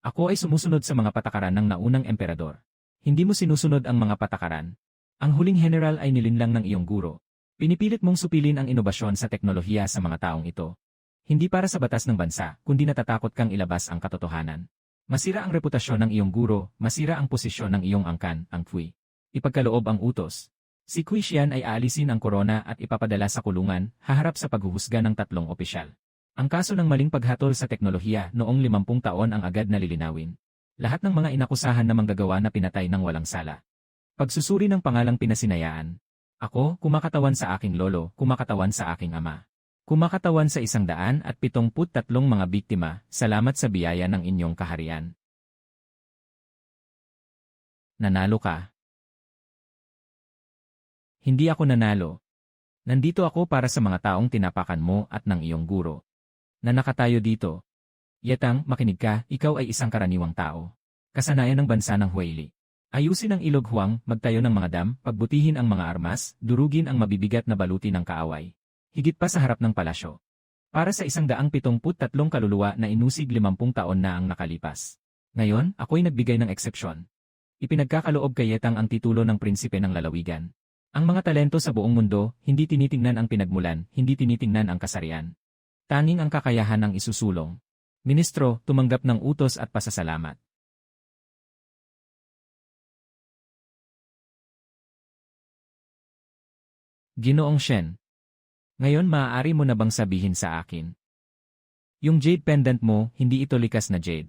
Ako ay sumusunod sa mga patakaran ng naunang emperador. Hindi mo sinusunod ang mga patakaran. Ang huling general ay nilinlang ng iyong guro. Pinipilit mong supilin ang inobasyon sa teknolohiya sa mga taong ito. Hindi para sa batas ng bansa, kundi natatakot kang ilabas ang katotohanan. Masira ang reputasyon ng iyong guro, masira ang posisyon ng iyong angkan, ang Kui. Ipagkaloob ang utos. Si Cui Xian ay aalisin ang korona at ipapadala sa kulungan, haharap sa paghuhusga ng 3 opisyal. Ang kaso ng maling paghatol sa teknolohiya noong 50 taon ang agad na lilinawin. Lahat ng mga inakusahan na manggagawa na pinatay ng walang sala. Pagsusuri ng pangalang pinasinayaan. Ako, kumakatawan sa aking lolo, kumakatawan sa aking ama. Kumakatawan sa 173 mga biktima, salamat sa biyaya ng inyong kaharian. Nanalo ka. Hindi ako nanalo. Nandito ako para sa mga taong tinapakan mo at ng iyong guro. Na nakatayo dito. Yetang, makinig ka, ikaw ay isang karaniwang tao. Kasanayan ng bansa ng Huili. Ayusin ang ilog Huang, magtayo ng mga dam, pagbutihin ang mga armas, durugin ang mabibigat na baluti ng kaaway. Higit pa sa harap ng palasyo. Para sa 173 kaluluwa na inusig 50 taon na ang nakalipas. Ngayon, ako'y nagbigay ng eksepsyon. Ipinagkakaloob kay Yetang ang titulo ng prinsipe ng lalawigan. Ang mga talento sa buong mundo, hindi tinitingnan ang pinagmulan, hindi tinitingnan ang kasarian. Tanging ang kakayahan ang isusulong. Ministro, tumanggap ng utos at pasasalamat. Ginoong Shen. Ngayon maaari mo na bang sabihin sa akin? Yung jade pendant mo, hindi ito likas na jade.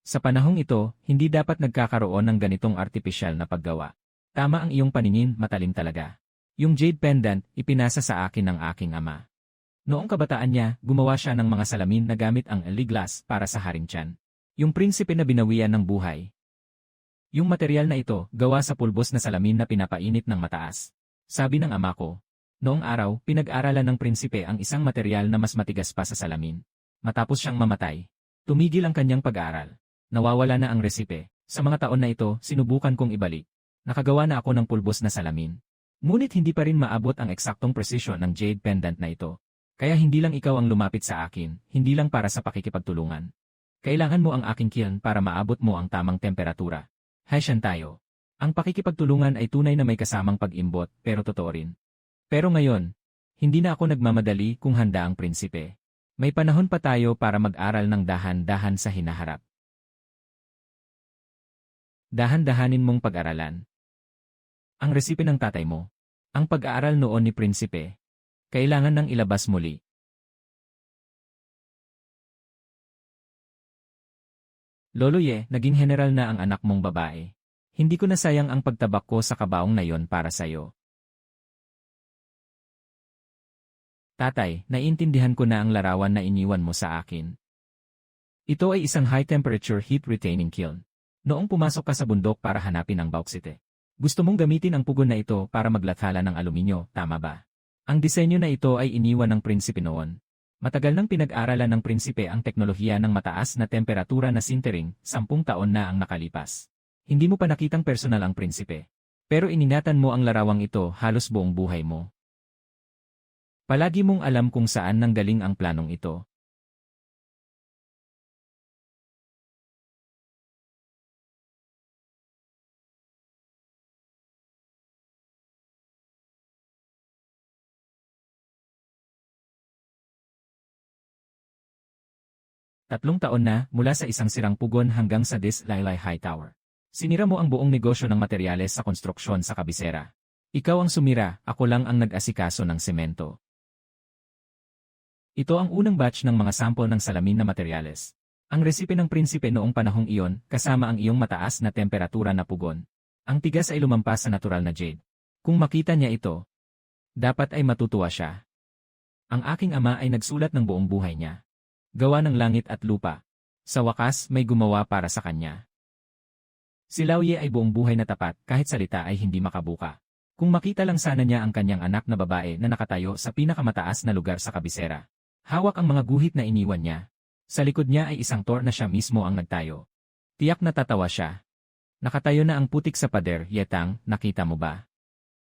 Sa panahong ito, hindi dapat nagkakaroon ng ganitong artipisyal na paggawa. Tama ang iyong paningin, matalim talaga. Yung jade pendant, ipinasa sa akin ng aking ama. Noong kabataan niya, gumawa siya ng mga salamin na gamit ang glass para sa Haring Tiyan. Yung prinsipe na binawian ng buhay. Yung material na ito, gawa sa pulbos na salamin na pinapainit ng mataas. Sabi ng ama ko. Noong araw, pinag-aralan ng prinsipe ang isang material na mas matigas pa sa salamin. Matapos siyang mamatay, tumigil ang kanyang pag-aaral. Nawawala na ang resipe. Sa mga taon na ito, sinubukan kong ibalik. Nakagawa na ako ng pulbos na salamin. Ngunit hindi pa rin maabot ang eksaktong precision ng jade pendant na ito. Kaya hindi lang ikaw ang lumapit sa akin, hindi lang para sa pakikipagtulungan. Kailangan mo ang aking kiln para maabot mo ang tamang temperatura. Haisyan tayo. Ang pakikipagtulungan ay tunay na may kasamang pag-imbot, pero totoo rin. Pero ngayon, hindi na ako nagmamadali kung handa ang prinsipe. May panahon pa tayo para mag-aral ng dahan-dahan sa hinaharap. Dahan-dahanin mong pag-aralan. Ang resipe ng tatay mo. Ang pag-aaral noon ni prinsipe. Kailangan nang ilabas muli. Lolo Ye, naging general na ang anak mong babae. Hindi ko nasayang ang pagtabak ko sa kabaong na yon para sayo. Tatay, naiintindihan ko na ang larawan na iniwan mo sa akin. Ito ay isang high-temperature heat-retaining kiln. Noong pumasok ka sa bundok para hanapin ang bauxite. Gusto mong gamitin ang pugon na ito para maglathala ng aluminyo, tama ba? Ang disenyo na ito ay iniwan ng prinsipe noon. Matagal nang pinag-aralan ng prinsipe ang teknolohiya ng mataas na temperatura na sintering, 10 taon na ang nakalipas. Hindi mo pa nakitang personal ang prinsipe. Pero iningatan mo ang larawang ito halos buong buhay mo. Palagi mong alam kung saan nanggaling ang planong ito. Tatlong taon na mula sa isang sirang pugon hanggang sa Dislaylay High Tower. Sinira mo ang buong negosyo ng materyales sa konstruksyon sa kabisera. Ikaw ang sumira, ako lang ang nag-asikaso ng semento. Ito ang unang batch ng mga sample ng salamin na materyales. Ang resipe ng prinsipe noong panahong iyon, kasama ang iyong mataas na temperatura na pugon. Ang tigas ay lumampas sa natural na jade. Kung makita niya ito, dapat ay matutuwa siya. Ang aking ama ay nagsulat ng buong buhay niya. Gawa ng langit at lupa. Sa wakas, may gumawa para sa kanya. Si Lao Ye ay buong buhay na tapat kahit salita ay hindi makabuka. Kung makita lang sana niya ang kanyang anak na babae na nakatayo sa pinakamataas na lugar sa kabisera. Hawak ang mga guhit na iniwan niya. Sa likod niya ay isang tor na siya mismo ang nagtayo. Tiyak na tatawa siya. Nakatayo na ang putik sa pader, Yetang, nakita mo ba?